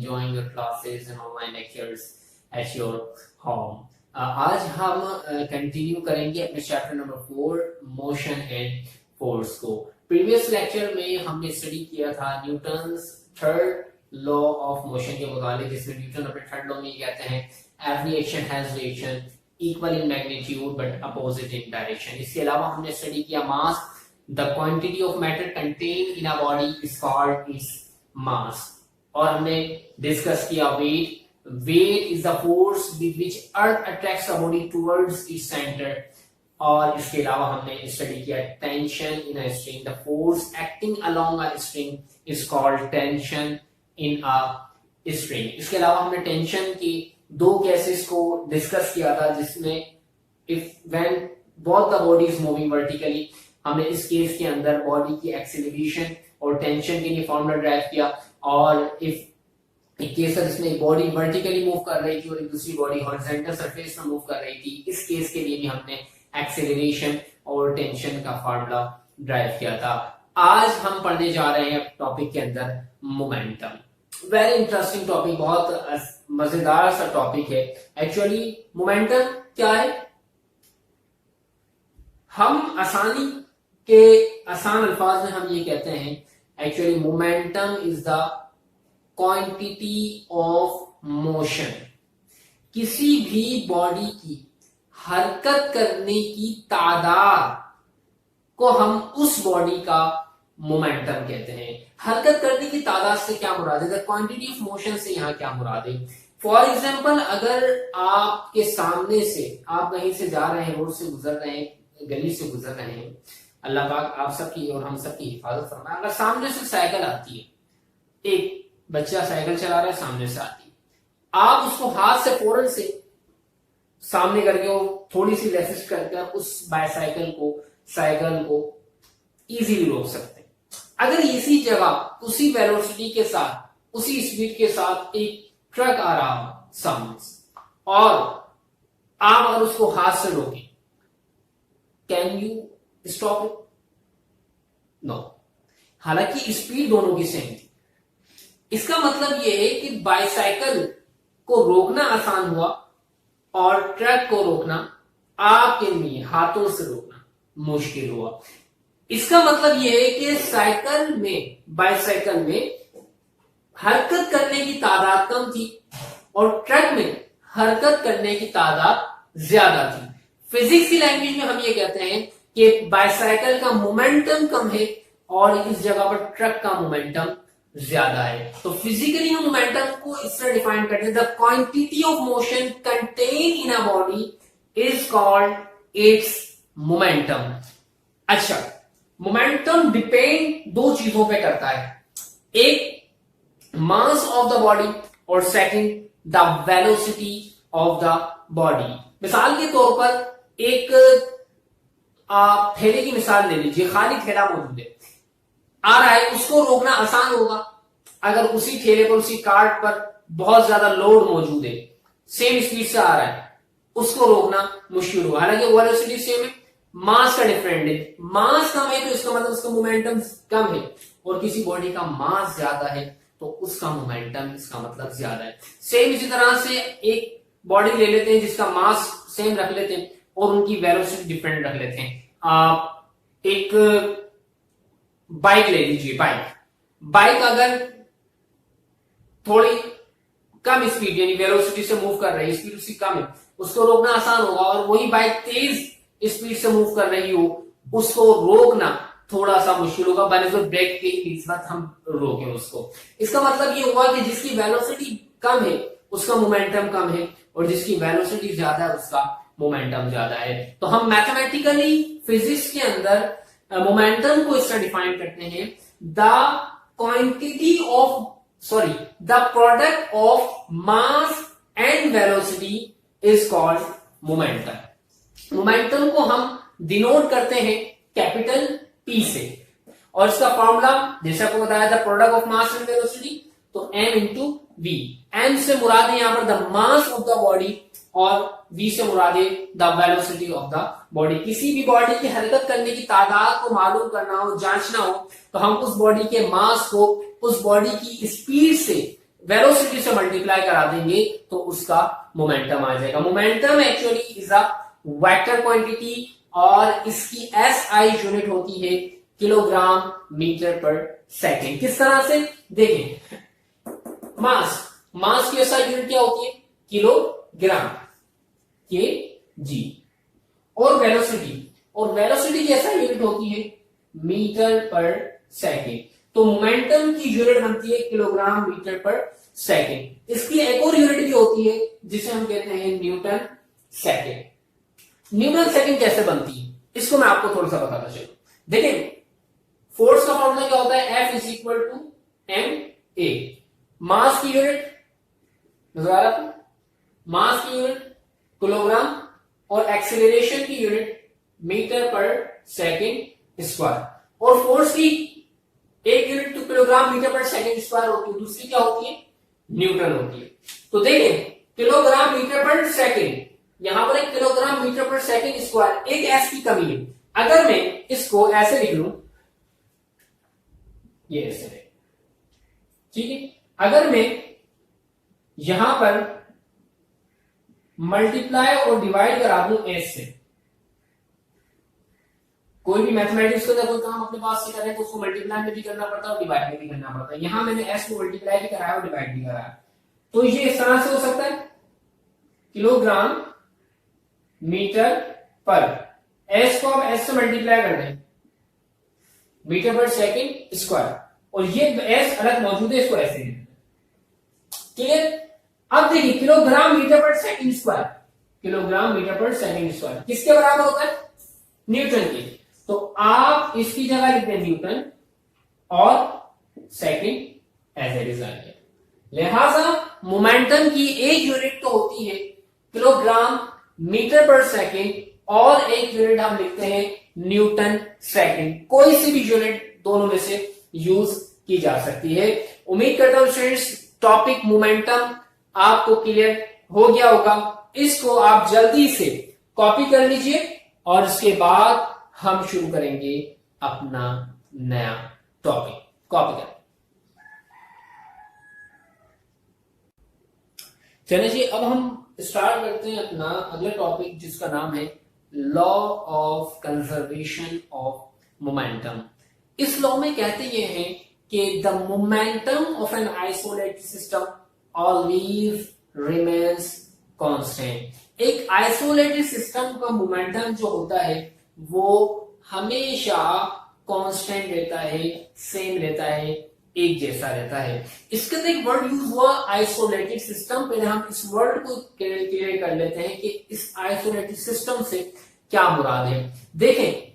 enjoying your classes and online lectures at your home. आज हम continue करेंगे अपने chapter number 4 motion and force को। प्रीवियस लेक्चर में हमने स्टडी किया था Newton's third law of motion के मुताबिक, जिसमें न्यूटन अपने थर्ड लॉ में कहते हैं every action has reaction equal in magnitude but opposite in direction. इसके अलावा हमने स्टडी किया mass, the quantity of matter contain in a body is called its mass, और हमने डिस्कस किया weight. Weight is the force with which earth attracts a body towards its centre, और इसके अलावा हमने स्टडी किया tension in a string, the force acting along a string is called tension in a string. इसके अलावा हमने tension की दो केसेस को डिस्कस किया था, जिसमें if when both the body is moving vertically, हमने इस केस के अंदर बॉडी की एक्सीलरेशन और टेंशन के लिए फॉर्मूला ड्राइव किया, और इफ एक केस है जिसमें एक बॉडी वर्टिकली मूव कर रही थी और एक दूसरी बॉडी हॉरिजॉन्टल सरफेस पर मूव कर रही थी, इस केस के लिए भी हमने एक्सेलरेशन और टेंशन का फार्मूला ड्राइव किया था। आज हम पढ़ने जा रहे हैं टॉपिक के अंदर मोमेंटम। वेरी इंटरेस्टिंग टॉपिक, बहुत मजेदार सा टॉपिक है। एक्चुअली मोमेंटम क्या है, हम आसान अल्फाज में हम ये कहते हैं, actually momentum is the quantity of motion. किसी भी बॉडी की हरकत करने की तादाद को हम उस बॉडी का मोमेंटम कहते हैं। हरकत करने की तादाद से क्या मुराद है, द क्वांटिटी ऑफ मोशन से यहाँ क्या मुराद है। फॉर एग्जाम्पल, अगर आपके सामने से आप कहीं से जा रहे हैं, रोड से गुजर रहे हैं, गली से गुजर रहे हैं, अल्लाह पाक आप सबकी और हम सबकी हिफाजत फरमाए। अगर सामने से साइकिल आती है, एक बच्चा साइकिल चला रहा है, सामने से आती है, आप उसको हाथ से फौरन से सामने करके वो थोड़ी सी रेसिस्ट करके उस साइकिल को इजीली रोक सकते हैं। अगर इसी जगह उसी वेलोसिटी के साथ उसी स्पीड के साथ एक ट्रक आ रहा हो सामने से, और आप अगर उसको हाथ से रोकें, can you stop it? No. हालांकि स्पीड दोनों की सेम थी। इसका मतलब यह है कि बाइसाइकिल को रोकना आसान हुआ और ट्रक को रोकना आपके लिए हाथों से रोकना मुश्किल हुआ। इसका मतलब यह है कि बाइसाइकिल में हरकत करने की तादाद कम थी और ट्रक में हरकत करने की तादाद ज्यादा थी। फिजिक्स की लैंग्वेज में हम ये कहते हैं कि बाइसाइकिल का मोमेंटम कम है और इस जगह पर ट्रक का मोमेंटम ज्यादा है। तो फिजिकली हम मोमेंटम को इस तरह डिफाइन करते हैं, the quantity of motion contain in a body is called it's momentum. अच्छा, मोमेंटम डिपेंड दो चीजों पे करता है, एक मास ऑफ द बॉडी और second the velocity of the body. मिसाल के तौर पर एक ठेले की मिसाल ले लीजिए, खाली ठेला मौजूद है, आ रहा है, उसको रोकना आसान होगा अगर उसी ठेले पर उसी कार्ट पर बहुत ज्यादा लोड मौजूद है, सेम स्पीड से आ रहा है, उसको रोकना मुश्किल होगा। हालांकि वेलोसिटी सेम है, मास का डिफरेंट है। मास कम है तो इसका मतलब उसका मोमेंटम कम है, और किसी बॉडी का मास ज्यादा है तो उसका मोमेंटम इसका मतलब ज्यादा है। सेम इसी तरह से एक बॉडी ले लेते हैं जिसका मास सेम रख लेते हैं और उनकी वेलोसिटी डिफरेंट रख लेते हैं। एक बाइक ले लीजिए, बाइक अगर थोड़ी कम स्पीड यानी वेलोसिटी से मूव कर रही है, स्पीड उसकी कम है, उसको रोकना आसान होगा, और वही बाइक तेज स्पीड से मूव कर रही हो, उसको रोकना थोड़ा सा मुश्किल होगा बनिस्बत ब्रेक के निस्बत हम रोकें उसको। इसका मतलब ये हुआ कि जिसकी वेलोसिटी कम है उसका मोमेंटम कम है, और जिसकी वेलोसिटी ज्यादा है उसका मोमेंटम ज्यादा है। तो हम मैथमेटिकली फिजिक्स के अंदर मोमेंटम को इस तरह डिफाइन करते हैं, the product of mass and velocity is called momentum. Momentum को हम डिनोट करते हैं कैपिटल P से, और इसका फॉर्मूला जैसे आपको बताया था, product of mass and velocity, तो m इंटू वी। m से मुराद है यहां पर the mass of the body, और v से मुराद है the velocity of the body. किसी भी बॉडी की हरकत करने की तादाद को मालूम करना हो, जांचना हो, तो हम उस बॉडी के मास को उस बॉडी की स्पीड से वेलोसिटी से मल्टीप्लाई करा देंगे तो उसका मोमेंटम आ जाएगा। Momentum actually is a vector quantity और इसकी एसआई यूनिट होती है किलोग्राम मीटर पर सेकेंड। किस तरह से देखें, मास की एसआई यूनिट क्या होती है, किलोग्राम के जी, और वेलोसिटी की एसआई यूनिट होती है मीटर पर सेकेंड। तो मोमेंटम की यूनिट बनती है किलोग्राम मीटर पर सेकेंड। इसकी एक और यूनिट भी होती है जिसे हम कहते हैं न्यूटन सेकेंड। न्यूटन सेकेंड कैसे बनती है इसको मैं आपको थोड़ा सा बताता चलूं। देखिए फोर्स का फॉर्मूला क्या होता है, F is equal to M A. Mass की यूनिट मास की यूनिट किलोग्राम और एक्सेलरेशन की यूनिट मीटर पर सेकेंड स्क्वायर। और फोर्स की एक यूनिट तो किलोग्राम मीटर पर सेकेंड स्क्वायर होती है, दूसरी क्या होती है, न्यूटन होती है। तो देखिए किलोग्राम मीटर पर सेकेंड, यहां पर एक किलोग्राम मीटर पर सेकेंड स्क्वायर, एक एस की कमी है। अगर मैं इसको ऐसे लिख लूं, ये ऐसे है, ठीक है। अगर मैं यहां पर मल्टीप्लाई और डिवाइड करा दूं एस से, कोई भी मैथमेटिक्स का कोई काम अपने पास से करें तो उसको मल्टीप्लाई में भी करना पड़ता है और डिवाइड में भी करना पड़ता है। यहां मैंने एस को मल्टीप्लाई भी कराया और डिवाइड भी कराया, तो ये इस तरह से हो सकता है, किलोग्राम मीटर पर, एस को आप एस से मल्टीप्लाई कर दें, मीटर पर सेकेंड स्क्वायर, और ये एस अलग मौजूद है, इसको ऐसे क्लियर। अब देखिए किलोग्राम मीटर पर सेकेंड स्क्वायर, किलोग्राम मीटर पर सेकेंड स्क्वायर किसके बराबर होता है, न्यूटन के। तो आप इसकी जगह लिखते हैं न्यूटन और सेकेंड एज ए रिजल्ट। लिहाजा मोमेंटम की एक यूनिट तो होती है किलोग्राम मीटर पर सेकेंड और एक यूनिट हम लिखते हैं न्यूटन सेकेंड। कोई सी भी यूनिट दोनों में से यूज की जा सकती है। उम्मीद करता हूं स्टूडेंट्स टॉपिक मोमेंटम आपको क्लियर हो गया होगा। इसको आप जल्दी से कॉपी कर लीजिए और इसके बाद हम शुरू करेंगे अपना नया टॉपिक। कॉपी करें। चलिए जी, अब हम स्टार्ट करते हैं अपना अगला टॉपिक जिसका नाम है law of conservation of momentum. इस लॉ में कहते ये हैं कि the momentum of an isolated system always remains constant. एक आइसोलेटेड सिस्टम का मोमेंटम जो होता है वो हमेशा कांस्टेंट रहता है, सेम रहता है, एक जैसा रहता है। इसके अंदर एक वर्ड यूज हुआ आइसोलेटेड सिस्टम। पहले हम इस वर्ड को क्लियर कर लेते हैं कि इस आइसोलेटेड सिस्टम से क्या मुराद है। देखें,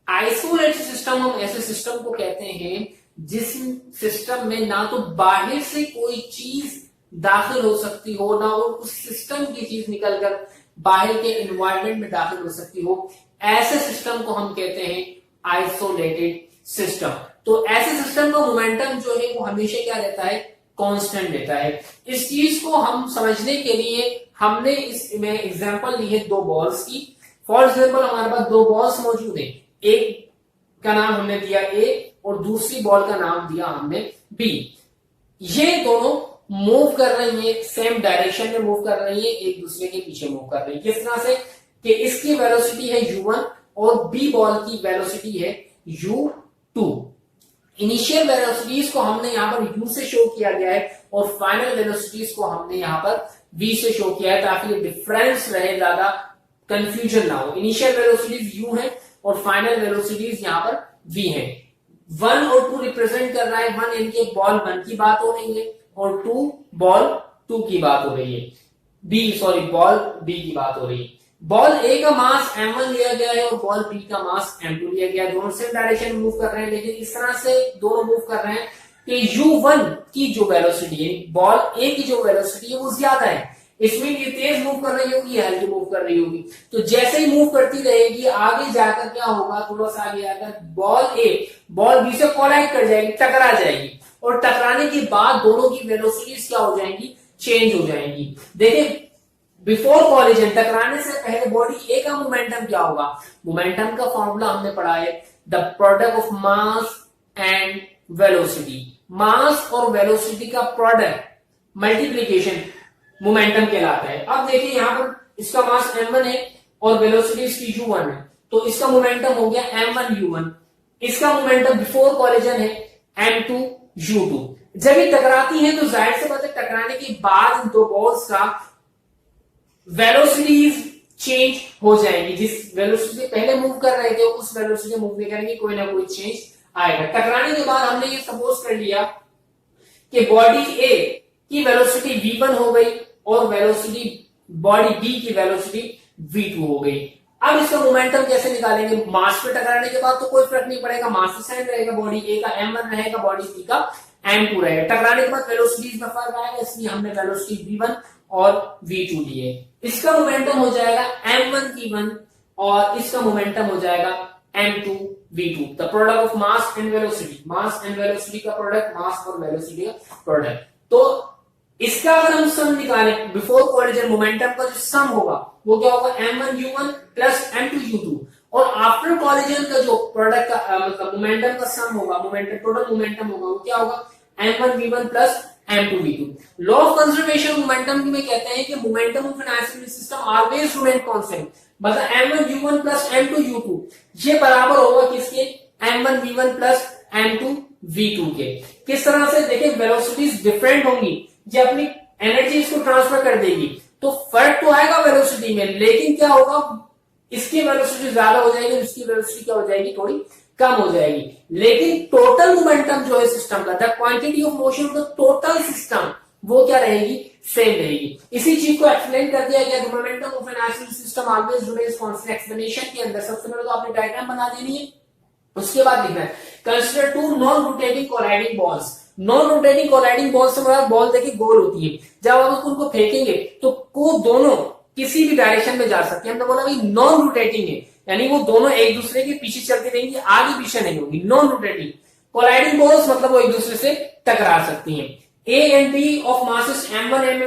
आइसोलेटेड सिस्टम हम ऐसे सिस्टम को कहते हैं जिस सिस्टम में ना तो बाहर से कोई चीज दाखिल हो सकती हो, ना वो उस सिस्टम की चीज निकलकर बाहर के एनवायरनमेंट में दाखिल हो सकती हो। ऐसे सिस्टम को हम कहते हैं आइसोलेटेड सिस्टम। तो ऐसे सिस्टम का मोमेंटम जो है वो हमेशा क्या रहता है, कांस्टेंट रहता है। इस चीज को हम समझने के लिए हमने इसमें एग्जांपल ली है दो बॉल्स की। फॉर एग्जांपल हमारे पास दो बॉल्स मौजूद है, एक का नाम हमने दिया ए और दूसरी बॉल का नाम दिया हमने बी। ये दोनों मूव कर रही है, सेम डायरेक्शन में मूव कर रही है, एक दूसरे के पीछे मूव कर रही है। किस तरह से कि इसकी वेलोसिटी है u1 और बी बॉल की वेलोसिटी है u2। इनिशियल वेलोसिटीज को हमने यहां पर u से शो किया गया है और फाइनल वेलोसिटीज को हमने यहां पर v से शो किया है, ताकि ये डिफरेंस रहे, ज्यादा कंफ्यूजन ना हो। इनिशियल वेलोसिटीज u है और फाइनल वेलोसिटीज यहां पर v है। 1 और 2 रिप्रेजेंट कर रहा है, 1 यानी कि बॉल 1 की बात हो रही है और 2 बॉल 2 की बात हो रही है, बॉल b की बात हो रही है। बॉल ए का मास m1 लिया गया है और बॉल बी का मास m2 लिया गया है। दोनों सेम डायरेक्शन में मूव कर रहे हैं, लेकिन इस तरह से दोनों मूव कर रहे हैं कि u1 की जो वेलोसिटी है, बॉल ए की जो वेलोसिटी है वो ज्यादा है। इसमें ये तेज मूव कर रही होगी, हल्की मूव कर रही होगी। तो जैसे ही मूव करती रहेगी आगे जाकर क्या होगा, थोड़ा सा आगे जाकर बॉल ए बॉल बी से कोलाइड कर जाएगी, टकरा जाएगी, और टकराने के बाद दोनों की वेलोसिटीज क्या हो जाएंगी, चेंज हो जाएंगी। देखिए बिफोर कॉलिजन, टकराने से पहले बॉडी ए का मोमेंटम क्या होगा, मोमेंटम का फॉर्मूला हमने पढ़ा है, the product of mass and velocity. Mass और वेलोसिटी का प्रोडक्ट मल्टीप्लीकेशन मोमेंटम कहलाता है। अब देखिए यहाँ पर इसका मास m1 है और वेलोसिटी इसकी u1 है, तो इसका मोमेंटम हो गया m1u1। इसका मोमेंटम बिफोर कॉलिजन है m2u2। जब ये टकराती है तो जाहिर से बात है टकराने के बाद इन दो बॉल्स का वेलोसिटीज चेंज हो जाएगी। जिस वेलोसिटी पहले मूव कर रहे थे उस वेलोसिटी मूव नहीं करेंगे, कोई ना कोई चेंज आएगा। टकराने के बाद हमने ये सपोज कर लिया कि बॉडी ए की वेलोसिटी v1 हो गई और वेलोसिटी बॉडी बी की वेलोसिटी v2 हो गई। अब इसका मोमेंटम कैसे निकालेंगे? मास पे टकराने के बाद तो कोई फर्क नहीं पड़ेगा, मास तो सेम रहेगा, बॉडी ए का m1 रहेगा, बॉडी बी का m2 रहेगा। टकराने के बाद वेलोसिटीज में फर्क आएगा, इसलिए हमने वेलोसिटी v1 और v2 लिए। इसका मोमेंटम हो जाएगा m1 v1 और इसका मोमेंटम हो जाएगा m2 v2। The product of mass and velocity, mass and velocity का प्रोडक्ट, मास और वेलोसिटी का प्रोडक्ट। तो इसका अगर हम सम निकालें, बिफोर कॉलिजन मोमेंटम का जो सम होगा वो क्या होगा? m1u1 plus m2u2। और आफ्टर कॉलिजन का जो प्रोडक्ट का मतलब मोमेंटम का सम होगा, मोमेंटम टोटल मोमेंटम होगा, वो क्या होगा? m1v1 plus m2v2। Law of conservation momentum में कहते हैं कि momentum of an isolated system always remain constant. मतलब m1u1 प्लस m2u2 ये बराबर होगा किसके? m1v1 प्लस m2v2 के। किस तरह से? देखिए वेलोसिटीज डिफरेंट होंगी, ये अपनी एनर्जी इसको ट्रांसफर कर देगी, तो फर्क तो आएगा वेलोसिटी में, लेकिन क्या होगा? इसकी वेलोसिटी ज्यादा हो जाएगी, इसकी वेलोसिटी क्या हो जाएगी? थोड़ी कम हो जाएगी। लेकिन टोटल मोमेंटम जो है सिस्टम का, the quantity of motion of the total system, वो क्या रहेगी? सेम रहेगी। इसी चीज को एक्सप्लेन कर दिया गया। Momentum of an isolated system always remains constant. Explanation के अंदर सबसे पहले तो आपने डायग्राम बना देनी है, उसके बाद लिखना है consider two non rotating colliding balls. Non rotating colliding ball से मतलब बॉल देखिए गोल होती है, जब आप उनको फेंकेंगे तो वो दोनों किसी भी डायरेक्शन में जा सकती है। हमने बोला भाई नॉन रोटेटिंग है, यानी वो दोनों एक दूसरे के पीछे चलती रहेंगी, आगे पीछे नहीं होगी। नॉन रोटेटिंग कोलाइडिंग बॉल्स मतलब वो एक दूसरे से टकरा सकती हैं। A and B of masses m1 and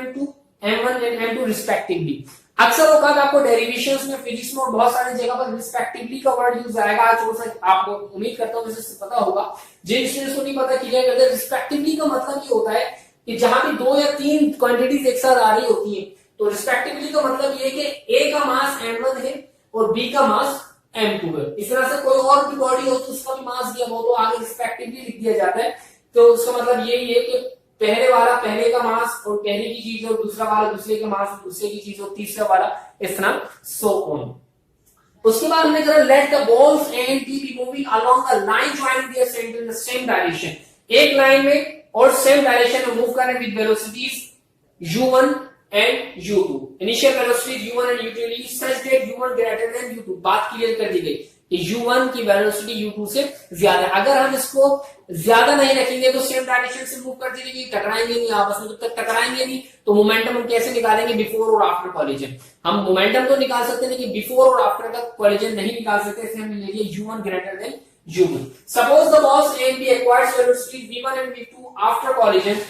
m1 and m2 respectively. अक्सर औकात आपको डेरिवेशंस में, फिजिक्स में और बहुत सारी जगह पर रिस्पेक्टिवली का वर्ड यूज आएगा। आज वो आपको उम्मीद करता हूं मुझे पता होगा, जिन स्टूडेंट्स को नहीं पता क्लियर कर दे। रिस्पेक्टिवली का मतलब ये होता है कि जहां भी दो या तीन क्वांटिटीज एक साथ आ रही होती है, तो रिस्पेक्टिवली का मतलब ये कि ए का मास m1 है और बी का मास m2 है। इस तरह से कोई और भी बॉडी हो तो उसका भी मास दिया हो तो आगे रिस्पेक्टिवली लिख दिया जाता है। तो उसका मतलब यही है कि पहले वाला पहले का मास और पहले की चीज और दूसरा वाला दूसरे के मास और दूसरे की चीज और तीसरा वाला, इस तरह सो ऑन। उसके बाद हमने कहा let the balls and B be moving along the line joining their centre in the same direction. एक लाइन में और सेम डायरेक्शन में मूव करें with velocities u1 and u2। Initial velocity u1 and u2 such that u1 greater than u2। बात clear कर दी गई कि u1 की वेलोसिटी u2 से ज्यादा। अगर हम इसको ज्यादा नहीं रखेंगे तो सेम डायरेक्शन से मूव करती रहेगी, टकराएंगे नहीं आपस में। जब तक टकराएंगे नहीं तो मोमेंटम हम कैसे निकालेंगे? बिफोर और आफ्टर कॉलिजन। हम मोमेंटम तो निकाल सकते हैं लेकिन बिफोर और आफ्टर का कॉलिजन नहीं निकाल सकते, इसलिए हम ले लिए u1 greater than u2। Suppose the balls A and B acquires velocity v1 and v2 after collision.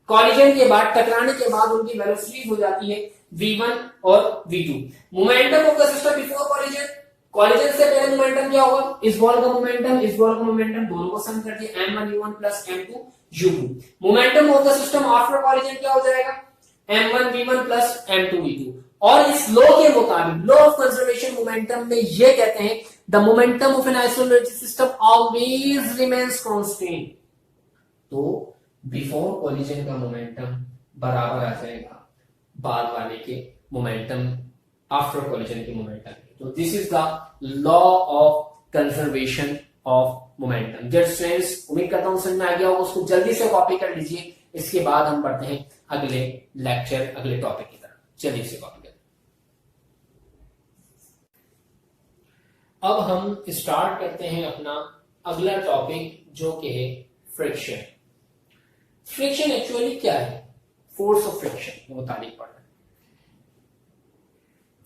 Collision के बाद, टकराने के बाद उनकी वेलोसिटी हो जाती है v1 और v2। Momentum of the system before collision, collision से पहले मोमेंटम क्या होगा? इस बॉल का मोमेंटम, इस बॉल का मोमेंटम, दोनों को सम कर दिया m1u1 plus m2u2। Momentum of the system after collision क्या हो जाएगा? m1v1 plus m2v2। और इस लॉ के मुताबिक, लॉ ऑफ कंजर्वेशन मोमेंटम में ये कहते हैं the momentum of an isolated system always remains constant. तो बिफोर कॉलिजन का मोमेंटम बराबर आ जाएगा बाद वाले के मोमेंटम, आफ्टर कॉलिजन के मोमेंटम। तो this is the law of conservation of momentum. Just students, उम्मीद करता हूं समझ में आ गया होगा, उसको जल्दी से कॉपी कर लीजिए। इसके बाद हम बढ़ते हैं अगले लेक्चर, अगले टॉपिक की तरफ। चलिए इसे कॉपी करें। अब हम स्टार्ट करते हैं अपना अगला टॉपिक जो कि है फ्रिक्शन। फ्रिक्शन एक्चुअली क्या है? फोर्स ऑफ फ्रिक्शन वो तारीफ पढ़ रहे हैं।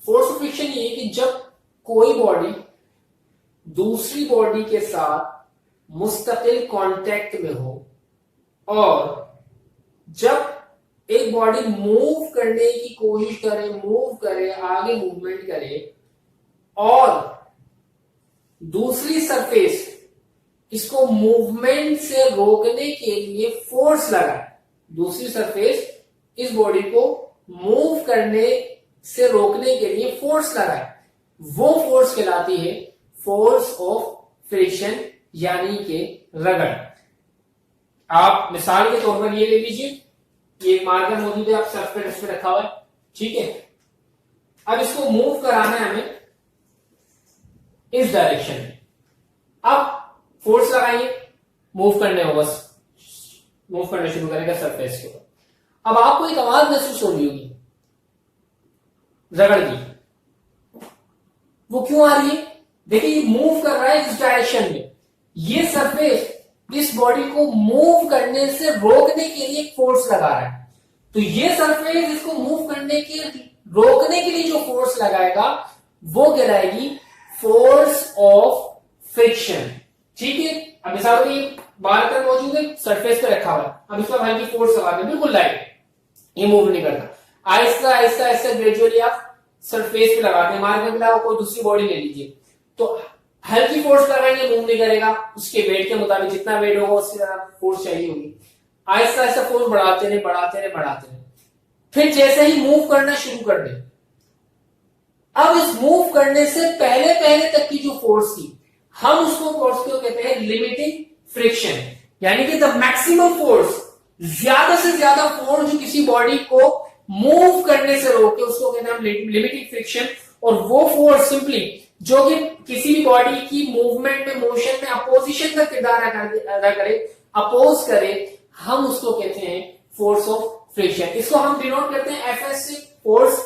फोर्स ऑफ फ्रिक्शन ये है कि जब कोई बॉडी दूसरी बॉडी के साथ मुस्तकिल कांटेक्ट में हो और जब एक बॉडी मूव करने की कोशिश करे, मूव करे, आगे मूवमेंट करे और दूसरी सरफेस इसको मूवमेंट से रोकने के लिए फोर्स लगाए, दूसरी सरफेस इस बॉडी को मूव करने से रोकने के लिए फोर्स लगाए, वो फोर्स कहलाती है फोर्स ऑफ फ्रिक्शन यानी कि रगड़। आप मिसाल के तौर पर ये ले लीजिए, ये एक मार्कर मौजूद है, आप सरफेस पे रखा हुआ है, ठीक है। अब इसको मूव कराना है हमें इस डायरेक्शन में। अब फोर्स लगाइए, मूव करने हो, बस मूव करना शुरू करेगा सरफेस के ऊपर। अब आपको एक आवाज महसूस हो रही होगी रगड़ की, वो क्यों आ रही है? देखिए ये मूव कर रहा है इस डायरेक्शन में, ये सरफेस इस बॉडी को मूव करने से रोकने के लिए फोर्स लगा रहा है। तो ये सरफेस इसको मूव करने के रोकने के लिए जो फोर्स लगाएगा वो कहलाएगी फोर्स ऑफ फ्रिक्शन, ठीक है। अब मिसाल ये मार्कर मौजूद है, सरफेस पे रखा हुआ है, अब इसका हल्की फोर्स लगा दें, बिल्कुल लाइट, ये मूव नहीं करता। आहिस्ता आहिस्ता आहिस्ता ग्रेजुअली आप सरफेस पे लगाते हैं, मार्कर पे लगाओ, कोई दूसरी बॉडी ले लीजिए, तो हल्की फोर्स लगाएंगे, मूव नहीं करेगा, उसके वेट के मुताबिक जितना वेट होगा उससे ज्यादा फोर्स चाहिए होगी। आहिस्ता आहिस्ता फोर्स बढ़ाते रहे बढ़ाते रहे बढ़ाते रहे, फिर जैसे ही मूव करना शुरू कर दे, अब इस मूव करने से पहले पहले तक की जो फोर्स थी, हम उसको फोर्स को कहते हैं लिमिटिंग फ्रिक्शन, यानी कि द मैक्सिमम फोर्स, ज्यादा से ज्यादा फोर्स जो किसी बॉडी को मूव करने से रोके, उसको कहते हैं हम लिमिटिंग फ्रिक्शन। और वो फोर्स सिंपली जो कि किसी भी बॉडी की मूवमेंट में, मोशन में अपोजिशन का किरदार अदा करे, अपोज करे, हम उसको कहते हैं फोर्स ऑफ फ्रिक्शन। इसको हम डिनोट करते हैं एफ एस से, फोर्स,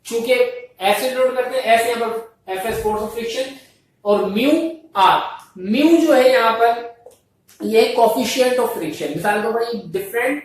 चूंकि ऐसे डिनोट करते हैं, ऐसे यहां पर F S force of friction, और म्यू आर, म्यू जो है यहां पर ये कोफिशिएंट ऑफ फ्रिक्शन। मिसाल के तौर पर डिफरेंट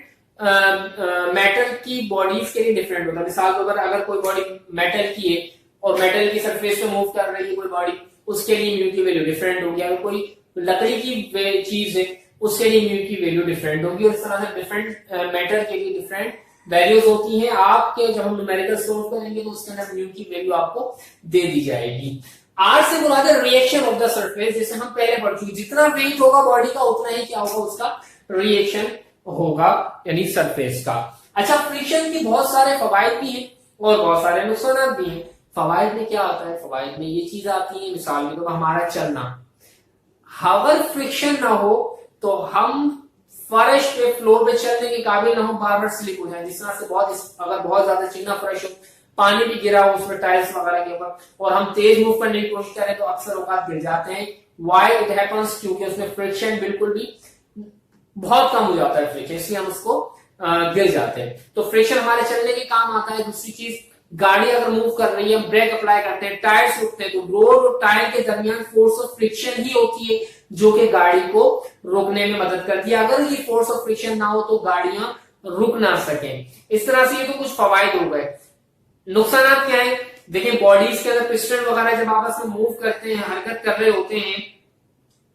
मेटल की बॉडीज के लिए डिफरेंट होता है। मिसाल के तौर पर अगर कोई बॉडी मेटल की है और मेटल की सरफेस पे मूव कर रही है कोई बॉडी, उसके लिए म्यू की वैल्यू डिफरेंट होगी। अगर कोई लकड़ी की चीज है उसके लिए म्यू की वैल्यू डिफरेंट होगी, और इस तरह से डिफरेंट मेटल के लिए डिफरेंट वैल्यूज होती हैं। आपके जब हम न्यूमेरिकल सॉल्व करेंगे तो उसके अंदर म्यू की वैल्यू आपको दे दी जाएगी। आर से मुराद है रिएक्शन ऑफ द सरफेस, जैसे हम पहले पढ़ चुके, जितना वेट होगा बॉडी का उतना ही क्या होगा, उसका रिएक्शन होगा, यानी सरफेस का। अच्छा, फ्रिक्शन के बहुत सारे फवायद भी हैं और बहुत सारे नुकसान भी हैं। फवायद में क्या आता है? फवायद में ये चीज आती है, मिसाल के तो हमारा चलना, अगर फ्रिक्शन ना हो तो हम फर्श पे, फ्लोर पे चलने के काबिल ना हो, बार बार स्लिप हो जाए। जिस तरह से अगर बहुत ज्यादा चिकना फर्श हो, पानी भी गिरा हो उसमें टाइल्स वगैरह के ऊपर, और हम तेज मूव करने की कोशिश करें तो अक्सर औकात गिर जाते हैं। Why it happens? क्योंकि उसमें फ्रिक्शन बिल्कुल भी बहुत कम हो जाता है फ्रिक्शन, इसलिए हम उसको गिर जाते हैं। तो फ्रिक्शन हमारे चलने के काम आता है। दूसरी चीज, गाड़ी अगर मूव कर रही है, हम ब्रेक अप्लाई करते हैं, टायर्स रुकते हैं, तो रोड और टायर के दरमियान फोर्स ऑफ फ्रिक्शन ही होती है जो कि गाड़ी को रोकने में मदद करती है। अगर ये फोर्स ऑफ फ्रिक्शन ना हो तो गाड़ियां रुक ना सके। इस तरह से ये तो कुछ फवायद हो गए। नुकसान क्या है? देखिए, बॉडीज के अंदर पिस्टन वगैरह जब आपस में मूव करते हैं, हरकत कर रहे होते हैं,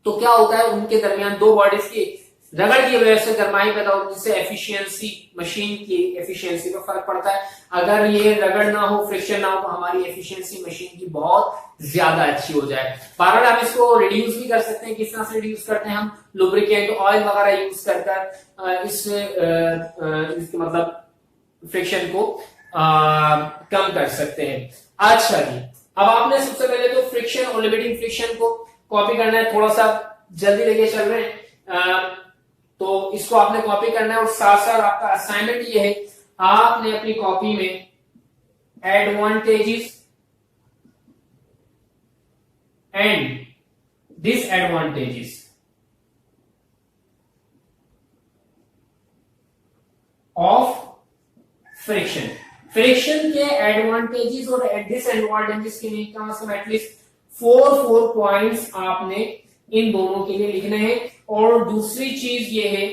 तो क्या होता है, उनके दरमियान दो बॉडीज की रगड़ की वजह से गर्माई पैदा होती है, जिससे एफिशिएंसी, मशीन की एफिशिएंसी पर फर्क पड़ता है। अगर ये रगड़ ना हो, फ्रिक्शन ना हो, तो हमारी एफिशिएंसी मशीन की बहुत ज्यादा अच्छी हो जाए। बहरहाल हम इसको रिड्यूस भी कर सकते हैं। किस तरह से रिड्यूस करते हैं? हम लुब्रिकेंट, ऑयल वगैरह यूज कर इससे मतलब फ्रिक्शन को कम कर सकते हैं। अच्छा जी, अब आपने सबसे पहले तो फ्रिक्शन और लिमिटिंग फ्रिक्शन को कॉपी करना है। थोड़ा सा जल्दी लेके चल रहे हैं, तो इसको आपने कॉपी करना है, और साथ साथ आपका असाइनमेंट ये है, आपने अपनी कॉपी में advantages and disadvantages of friction, friction के एडवांटेजेस और डिसएडवांटेजेस के लिए कम से कम एटलीस्ट 4 पॉइंट्स आपने इन दोनों के लिए लिखने हैं। और दूसरी चीज ये है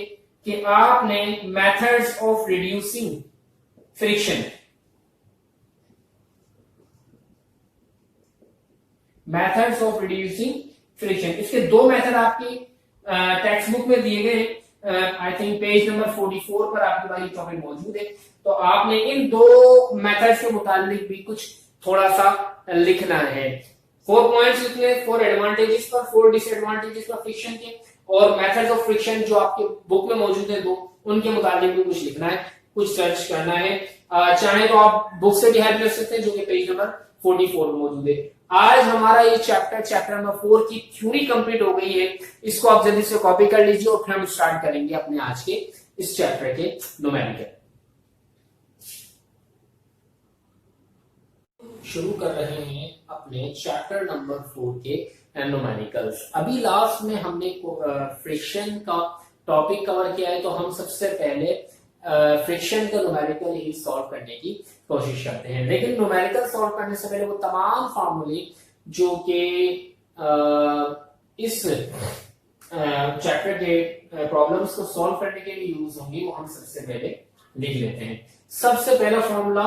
कि आपने methods of reducing friction, methods of reducing friction, इसके दो मेथड आपकी टेक्स्ट बुक में दिए गए हैं। आई थिंक पेज नंबर 44 पर आपके पास ये टॉपिक मौजूद है। तो आपने इन दो मेथड्स के मुताबिक भी कुछ थोड़ा सा लिखना है। 4 पॉइंट्स लिखने, 4 एडवांटेजेस पर, 4 डिसएडवांटेजेस पर फ्रिक्शन के, और मेथड्स ऑफ फ्रिक्शन जो आपके बुक में मौजूद है दो, उनके मुताबिक भी कुछ लिखना है, कुछ सर्च करना है। चाहे तो आप बुक से भी हेल्प ले सकते हैं जो कि पेज नंबर 44 में मौजूद है। आज हमारा ये चैप्टर नंबर 4 की थ्योरी कंप्लीट हो गई है। इसको आप जल्दी से कॉपी कर लीजिए और फिर हम स्टार्ट करेंगे अपने आज के इस चैप्टर के न्यूमेरिकल। शुरू कर रहे हैं अपने चैप्टर नंबर 4 के न्यूमेरिकल्स। अभी लास्ट में हमने फ्रिक्शन का टॉपिक कवर किया है, तो हम सबसे पहले फ्रिक्शन का न्यूमेरिकल ही सॉल्व करने की कोशिश करते हैं। लेकिन न्यूमेरिकल सॉल्व करने से पहले वो तमाम फार्मूले जो कि इस चैप्टर के प्रॉब्लम्स को सॉल्व करने के लिए यूज होंगी वो हम सबसे पहले लिख लेते हैं। सबसे पहला फॉर्मूला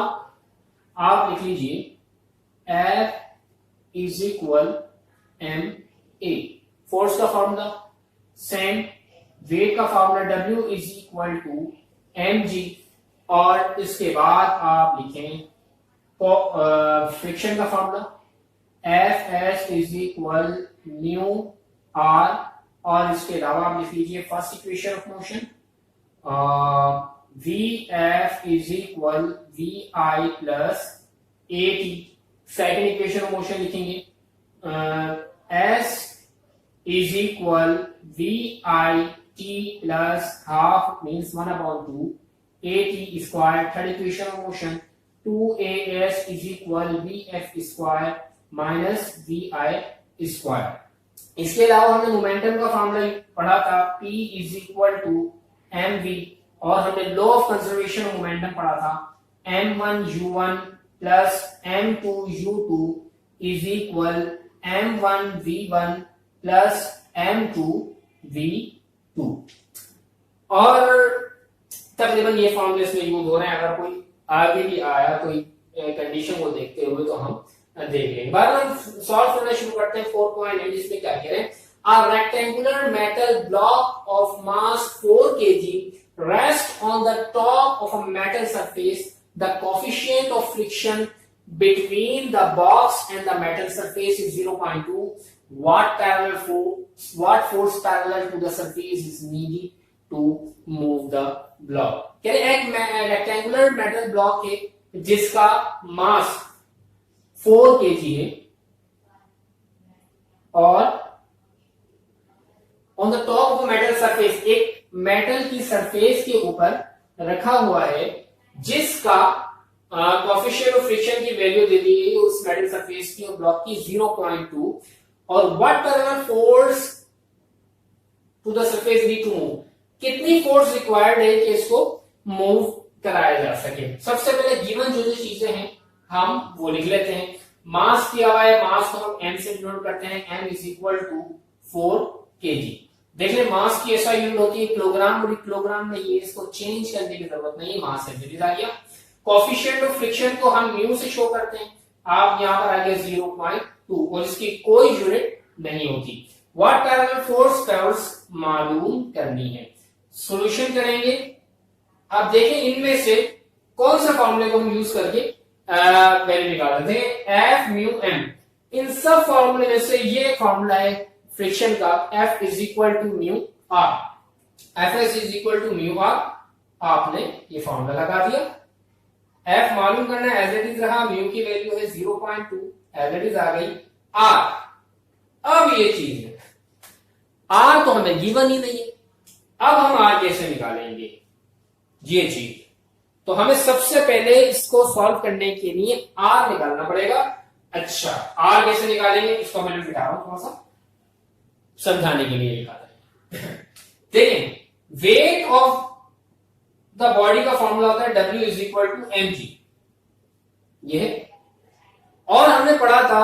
आप लिख लीजिए, F is equal ma। Force का फॉर्मूला सेम, वेट का formula W is equal to mg, और इसके बाद आप लिखें फ्रिक्शन का formula Fs is equal mu r, और इसके अलावा आप लिख लीजिए first equation of motion Vf is equal vi plus at। Second equation of motion लिखेंगे S is equal vit plus half means 1/2 at square. Third equation of motion 2as is equal vf square minus vi square. इसके अलावा हमने momentum का formula पढ़ा था, P is equal to mv, और हमने law of conservation of momentum पढ़ा था, m1u1 plus m2u2 is equal m1v1 plus m2v2। और तकरीबन ये फॉर्मूले इसमें यूज हो रहे हैं। अगर कोई आगे भी आया कोई कंडीशन को देखते हुए तो हम देख लेंगे। बार हम सॉल्व करना शुरू करते हैं। 4.8 इसमें क्या कह रहे हैं, a rectangular metal block of mass 4 kg rests on the top of a metal surface. The coefficient of friction between the box and the metal surface is 0.2. What force parallel to the surface is needed to move the block? कह रहे एक rectangular metal block है जिसका मास 4 kg है, और on the top of metal surface, एक metal की surface के ऊपर रखा हुआ है जिसका कोएफिशिएंट ऑफ फ्रिक्शन की वैल्यू दे दी है उस मेटल सरफेस की और ब्लॉक की 0.2, और what parallel force to the surface need to move, कितनी फोर्स रिक्वायर्ड है कि इसको मूव कराया जा सके। सबसे पहले गिवन जो चीजें हैं हम वो लिख लेते हैं। मास दिया हुआ है, मास को हम m से डिनोट करते हैं, m is equal to 4 kg। देख ले मास की ऐसा यूनिट होती है किलोग्राम, और किलोग्राम में ये इसको चेंज करने की जरूरत नहीं है, मास सेंटीमीटर आ गया। कोएफिशिएंट ऑफ फ्रिक्शन को हम म्यू से शो करते हैं, आप यहां पर आ गया 0.2, और इसकी कोई यूनिट नहीं होती। व्हाट पैरेलल फोर्स मालूम करनी है। सॉल्यूशन करेंगे। आप देखें इनमें से कौन सा फॉर्मूले को हम यूज करके वैल्यू निकाल देते हैं, F म्यू m। इन सब फॉर्मूले में से ये फॉर्मूला है फ्रिक्शन का, F is equal to mu r, Fs is equal to mu r। आपने ये फॉर्मूला लगा दिया। F मालूम करना है, एज इट इज रहा, म्यू की वैल्यू है 0.2, एज इट इज आ गई r। अब ये चीज है, r तो हमें गिवन ही नहीं है, अब हम r कैसे निकालेंगे ये चीज। तो हमें सबसे पहले इसको सॉल्व करने के लिए r निकालना पड़ेगा। अच्छा, r कैसे निकालेंगे इसको मैंने बिठा रहा हूं, थोड़ा सा समझाने के लिए लिखा है। देखें, वेट ऑफ द बॉडी का फॉर्मूला होता है W is equal to mg, ये, और हमने पढ़ा था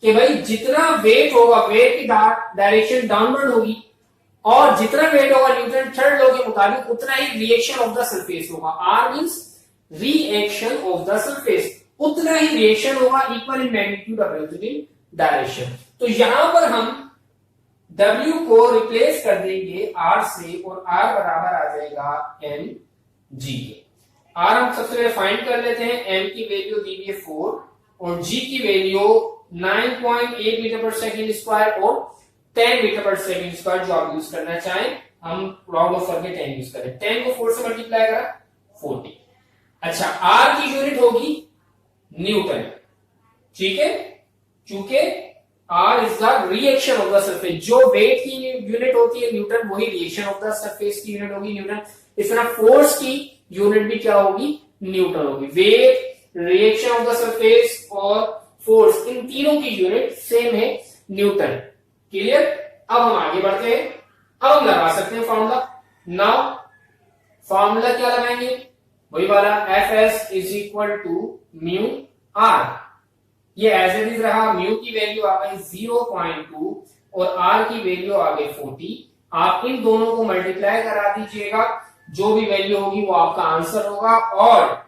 कि भाई जितना वेट होगा, वेट की डायरेक्शन डाउनवर्ड होगी, और जितना वेट होगा न्यूटन थर्ड लॉ के मुताबिक उतना ही रिएक्शन ऑफ द सरफेस होगा। R means reaction of the surface, उतना ही रिएक्शन होगा, इक्वल इन मैग्नीट्यूड और इन डायरेक्शन। तो यहां पर हम W को रिप्लेस कर देंगे R से, और R बराबर आ जाएगा mg। R हम सबसे पहले फाइंड कर लेते हैं। m की वैल्यू दी हुई है 4, और g की वैल्यू 9.8 मीटर पर सेकेंड स्क्वायर और 10 मीटर पर सेकेंड स्क्वायर, जो आप यूज करना चाहें हम राउंड ऑफ करके 10 यूज करें, 10 को 4 से मल्टीप्लाई करा 40। अच्छा, आर की यूनिट होगी न्यूटन, ठीक है, चूंकि R is the reaction of the surface, जो वेट की यूनिट होती है न्यूटन, वही रिएक्शन ऑफ द सरफेस की यूनिट होगी न्यूटन। इस तरह फोर्स की यूनिट भी क्या होगी, न्यूटन होगी। Weight, reaction of the surface और फोर्स, इन तीनों की यूनिट सेम है, न्यूटन। क्लियर? अब हम आगे बढ़ते हैं, अब हम लगा सकते हैं फॉर्मूला। नाउ फॉर्मूला क्या लगाएंगे, वही वाला F S is equal to mu R. ये एज इट इज रहा, म्यू की वैल्यू आ गई 0.2 और आर की वैल्यू आ गई 40। आप इन दोनों को मल्टीप्लाई करा दीजिएगा, जो भी वैल्यू होगी वो आपका आंसर होगा। और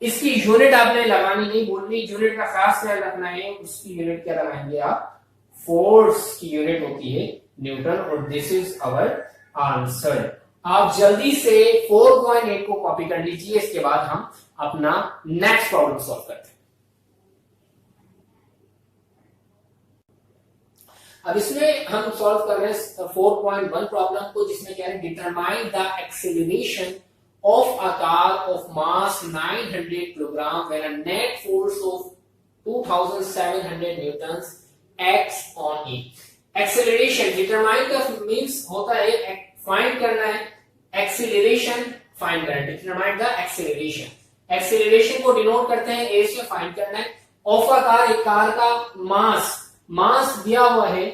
इसकी यूनिट आपने लगानी नहीं बोलनी, यूनिट का खास ख्याल रखना है, उसकी यूनिट क्या लगाएंगे आप, फोर्स की यूनिट होती है न्यूटन, और दिस इज आवर आंसर। आप जल्दी से 4.8 को कॉपी कर लीजिए, इसके बाद हम अपना नेक्स्ट प्रॉब्लम सॉल्व करते हैं। अब इसमें हम सॉल्व कर रहे हैं 4.1 प्रॉब्लम को, जिसमें कह रहे हैं determine the acceleration of a car of mass 900 kilogram when a net force of 2700 newtons acts on it. Acceleration determine का means होता है find करना है, acceleration find करना है, determine the acceleration. Acceleration को denote करते हैं a से, find करना है of a car, एक कार का मास दिया हुआ है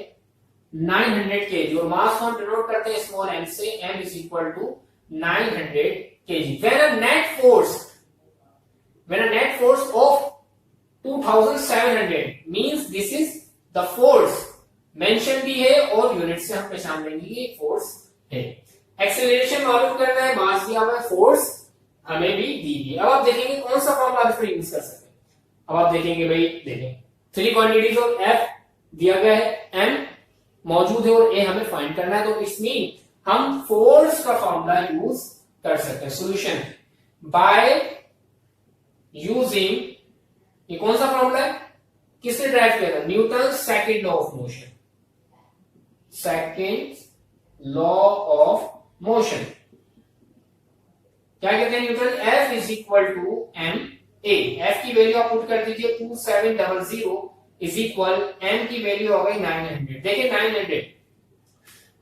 900 kg, और मास को हम डिनोट करते हैं स्मॉल m से, m is equal to 900 kg. When a net force of 2700 means this is the force, mention भी है और यूनिट से हम पहचान लेंगे ये फोर्स है। एक्सेलरेशन मालूम करना है, मास दिया हुआ है, फोर्स हमें भी दी है। अब आप देखेंगे कौन सा फॉर्मूला इसमें यूज कर सकते हैं। अब आप देखेंगे भाई, देखें 3 क्वांटिटीज ऑफ एफ दिया गया है, एम मौजूद है और ए हमें फाइंड करना है, तो इसमें हम फोर्स का फॉर्मूला यूज कर सकते हैं। सॉल्यूशन बाय यूजिंग, ये कौन सा फॉर्मूला है, किसने ड्राइव किया था, Newton second law of motion, second law of motion. क्या कहते हैं Newton, F is equal to M A, F की वैल्यू आप पुट कर दीजिए 2700 इज इक्वल, एम की वैल्यू हो गई 900। देखिए 900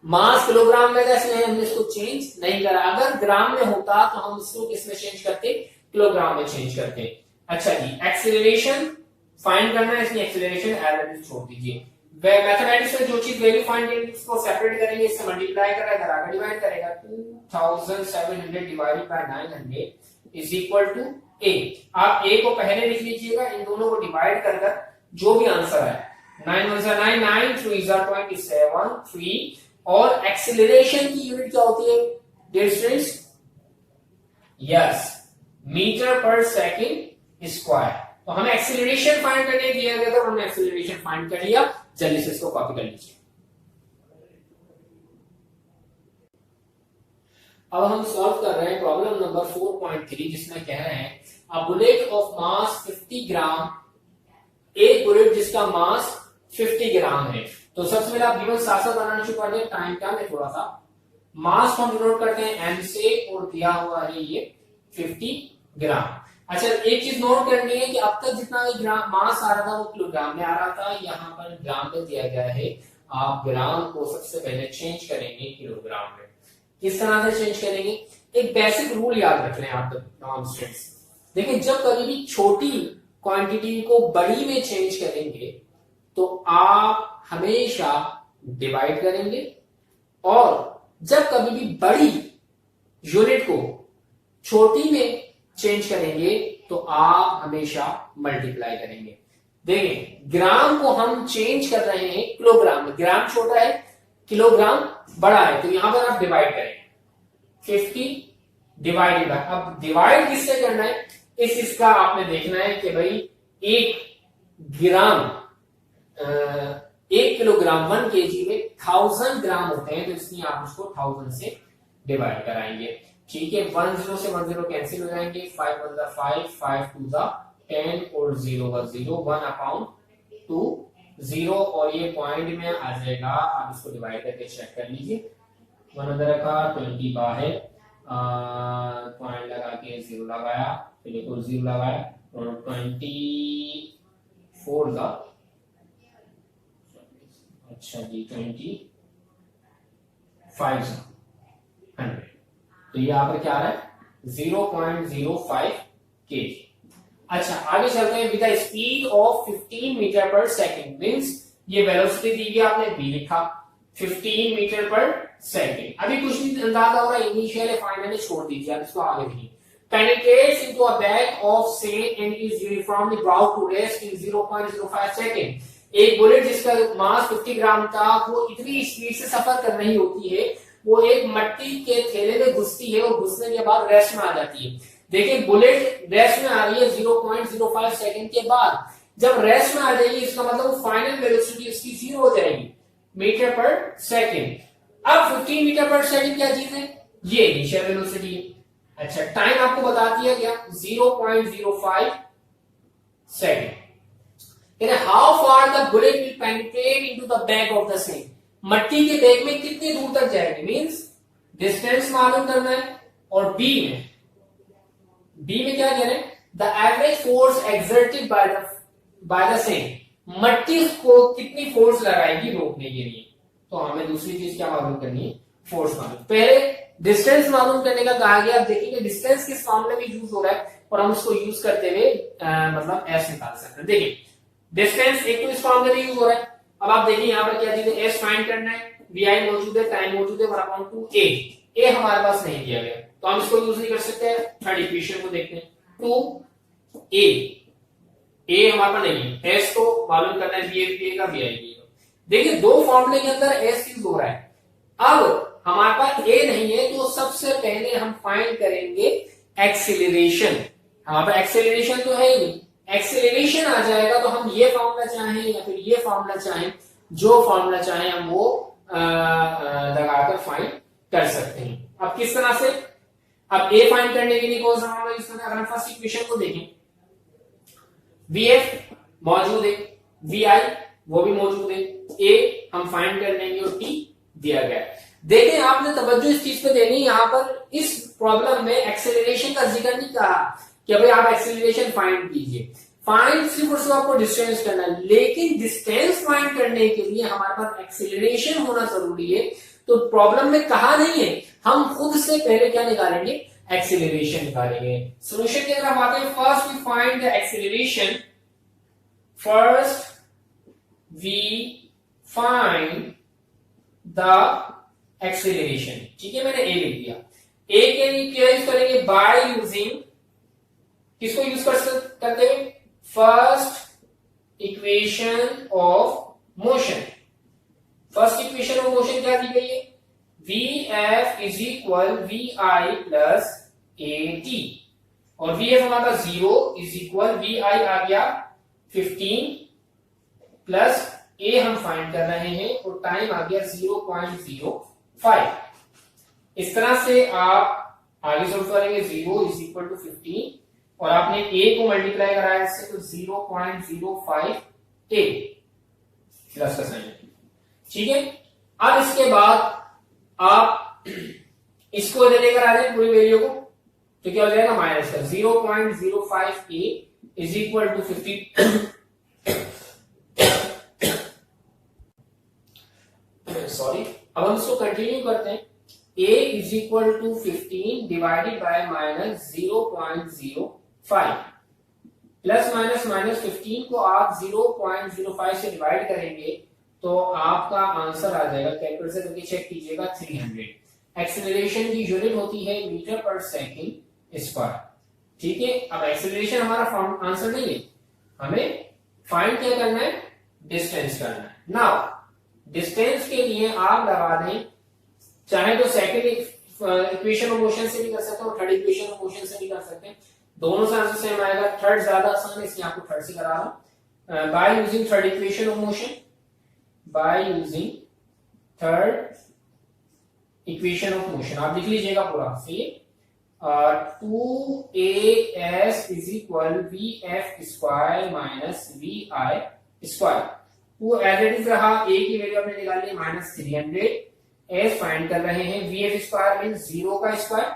मास किलोग्राम में, इसलिए हमने इसको चेंज नहीं करा। अगर ग्राम में होता तो हम इसको किसमें चेंज करते, किलोग्राम में चेंज करते। अच्छा जी, एक्सेलरेशन फाइंड करना है, इसमें एक्सेलरेशन एज छोड़ दीजिए। मैथमेटिक्स में जो चीज वैल्यू फाइंड करेंगे उसको सेपरेट करेंगे, इससे मल्टीप्लाई करेगा, आगे डिवाइड करेगा, 2700 divided by 900 is equal to A. आप ए को पहले लिख लीजिएगा, इन दोनों को डिवाइड कर जो भी आंसर है, 9 1 9 9 3 27 3। और एक्सेलरेशन की यूनिट क्या होती है, डिस्टेंस, यस, मीटर पर सेकंड स्क्वायर। तो हमें एक्सेलरेशन फाइंड करने दिया गया था, हमने एक्सेलरेशन फाइंड कर लिया। जल्दी से इसको कॉपी कर लीजिए। अब हम सॉल्व कर रहे हैं प्रॉब्लम नंबर 4.3, जिसमें कह रहे हैं अ बुलेट ऑफ मास 50 ग्राम, एक बुलेट जिसका मास 50 ग्राम है। तो सबसे पहले आप गिवन साथ साथ बनाना शुरू कर दें, टाइम कम है थोड़ा सा। मास को हम डिनोट करते हैं एम से, और दिया हुआ है ये 50 ग्राम। अच्छा, एक चीज नोट करनी है कि अब तक जितना भी ग्राम मास आ रहा था वो किलोग्राम में आ रहा था, यहाँ पर ग्राम में दिया गया है। आप ग्राम को सबसे पहले चेंज करेंगे किलोग्राम में। किस तरह से चेंज करेंगे, एक बेसिक रूल याद रख लें आप तमाम स्टूडेंट्स। देखिए, जब कभी भी छोटी क्वांटिटी को बड़ी में चेंज करेंगे तो आप हमेशा डिवाइड करेंगे, और जब कभी भी बड़ी यूनिट को छोटी में चेंज करेंगे तो आप हमेशा मल्टीप्लाई करेंगे। देखिए, ग्राम को हम चेंज कर रहे हैं किलोग्राम में, ग्राम छोटा है, किलोग्राम बड़ा है, तो यहां पर आप डिवाइड करेंगे 50 डिवाइडेड बाय, अब डिवाइड किससे करना है, इस इसका आपने देखना है कि भाई 1 किलोग्राम 1 kg में 1000 ग्राम होते हैं, तो इसलिए आप उसको 1000 से डिवाइड कराएंगे। ठीक है, 10 से 10 कैंसिल हो जाएंगे, 5 1 5 5 2 10 और 0 0 1 अपॉन 2 0, और ये पॉइंट में आ जाएगा। आप इसको डिवाइड करके चेक कर लीजिए, 1 अंदर रखा, 20 बाहर, पॉइंट लगा के 0 लगाया, फिर एक और 0 लगाया, और 24 का, अच्छा जी 25 100, तो यहाँ पर क्या आ रहा है 0.05 kg। अच्छा आगे चलते हैं, with the speed of 15 metre पर सेकंड, मींस ये वेलोसिटी दी गई, आपने v लिखा, 15 मीटर पर सेकंड। अभी कुछ भी अंदाजा हो रहा है, इनिशियल या फाइनल छोड़ दीजिए, आप इसको आगे देखिए। penetrates into a bag of sand and is uniformly brought to rest in 0.05 second. एक बुलेट जिसका मास 50 ग्राम था, वो इतनी स्पीड से सफर कर रही होती है, वो एक मट्टी के थैले में घुसती है और घुसने के बाद रेस्ट में आ जाती है। देखिए बुलेट रेस्ट में आ रही है 0.05 सेकंड के बाद, जब रेस्ट में आ जाएगी इसका मतलब फाइनल वेलोसिटी उसकी 0 हो जाएगी मीटर पर सेकंड। अब 15 मीटर पर सेकंड क्या चीज है, ये इनिशियल वेलोसिटी है। अच्छा टाइम आपको बता दिया गया 0.05 second. How far the bullet will penetrate into the bag of the same, मट्टी के बैग में कितनी दूर तक जाएगी, मींस डिस्टेंस मालूम करना है। और बी में क्या कह रहे हैं, the average force exerted by the same, मट्टी को कितनी फोर्स लगाएगी रोकने के लिए। तो हमें दूसरी चीज क्या मालूम करनी है, फोर्स मालूम। पहले डिस्टेंस मालूम करने का कहा गया, आप देखेंगे डिस्टेंस किस मामले में यूज हो रहा है और हम उसको यूज करते हुए मतलब एस निकाल सकते हैं। देखिए डिस्टेंस एक तो इस मामले में यूज हो रहा है। अब आप देखिए यहाँ पर क्या चीज है, एस फाइंड करना है, वी आई मौजूद है, टाइम मौजूद है, 1/2 ए हमारे पास नहीं दिया गया तो हम इसको यूज नहीं कर सकते। थर्ड इक्वेशन को देखते हैं, 2 ए हमारे पास नहीं है, एस को मालूम करना है, वी का, वी आई का। देखिए दो फॉर्मूले के अंदर एस यूज हो रहा है। अब हमारे पास ए नहीं है तो सबसे पहले हम फाइंड करेंगे एक्सीलरेशन। हमारे पास एक्सीलरेशन तो है ही नहीं, एक्सीलरेशन आ जाएगा तो हम ये फॉर्मूला चाहें या फिर ये फॉर्मूला चाहें, जो फॉर्मूला चाहें हम वो लगाकर फाइंड कर सकते हैं। अब किस तरह से, अब ए फाइंड करने के लिए कौन सा फॉर्मूला यूज करना है, अगर हम फर्स्ट इक्वेशन को देखें, वी एफ मौजूद है, वी आई वो भी मौजूद है, ए हम फाइंड कर लेंगे और टी दिया गया है। देखें आपने तवज्जो इस चीज पे देनी, यहां पर इस प्रॉब्लम में एक्सेलरेशन का जिक्र नहीं कहा कि भाई आप एक्सेलरेशन फाइंड कीजिए, फाइंड सिर्फ और सिर्फ आपको डिस्टेंस करना है, लेकिन डिस्टेंस फाइंड करने के लिए हमारे पास एक्सेलरेशन होना जरूरी है। तो प्रॉब्लम में कहा नहीं है, हम खुद से पहले क्या निकालेंगे, एक्सेलरेशन निकालेंगे। सॉल्यूशन की तरफ आते हैं, first we find the acceleration, first we find the acceleration. ठीक है मैंने ए लिख दिया, ए के लिए क्या यूज करेंगे, बाय यूजिंग, किसको यूज करते हैं, first equation of motion. First equation of motion क्या दी गई है, V F is equal V I plus A T, और वी एफ हमारा 0 इज इक्वल वी आई आ गया 15 प्लस ए हम फाइंड कर रहे हैं और टाइम आ गया 0.05। इस तरह से आप आगे सोल्व करेंगे, 0 इज इक्वल टू 15 और आपने ए को मल्टीप्लाई कराया इससे तो 0.05 ए प्लस का साइन। ठीक है, अब इसके बाद आप इसको इधर लेकर आ जाए पूरी वैल्यू को, तो क्या हो जाएगा माइनस का 0.05 A is equal to 50 sorry. अब हम इसको कंटिन्यू करते हैं, a is equal to 15 divided by minus 0.05 plus minus minus 15 को आप 0.05 से डिवाइड करेंगे तो आपका आंसर आ जाएगा, कैलकुलेटर से करके चेक कीजिएगा, 300। एक्सेलरेशन की यूनिट होती है मीटर पर सेकंड स्क्वायर। ठीक है, अब एक्सेलरेशन हमारा आंसर नहीं है, हमें फाइंड क्या करना है, डिस्टेंस करना है। नाउ डिस्टेंस के लिए आप लगा दें, चाहे तो सेकंड इक्वेशन ऑफ मोशन से भी कर सकते हो, थर्ड इक्वेशन ऑफ मोशन से भी कर सकते हैं, दोनों से आंसर सेम आएगा। थर्ड ज्यादा आसान है इसलिए आपको थर्ड से करा रहा हूं। By using third equation of motion, by using third equation of motion, आप लिख लीजिएगा पूरा सही है। 2as is equal V F square minus V I square. वो एज इट इज रहा, ए की वैल्यू आपने निकाली -300 एस फाइंड कर रहे हैं। वी एफ स्क्वायर मीन 0 का स्क्वायर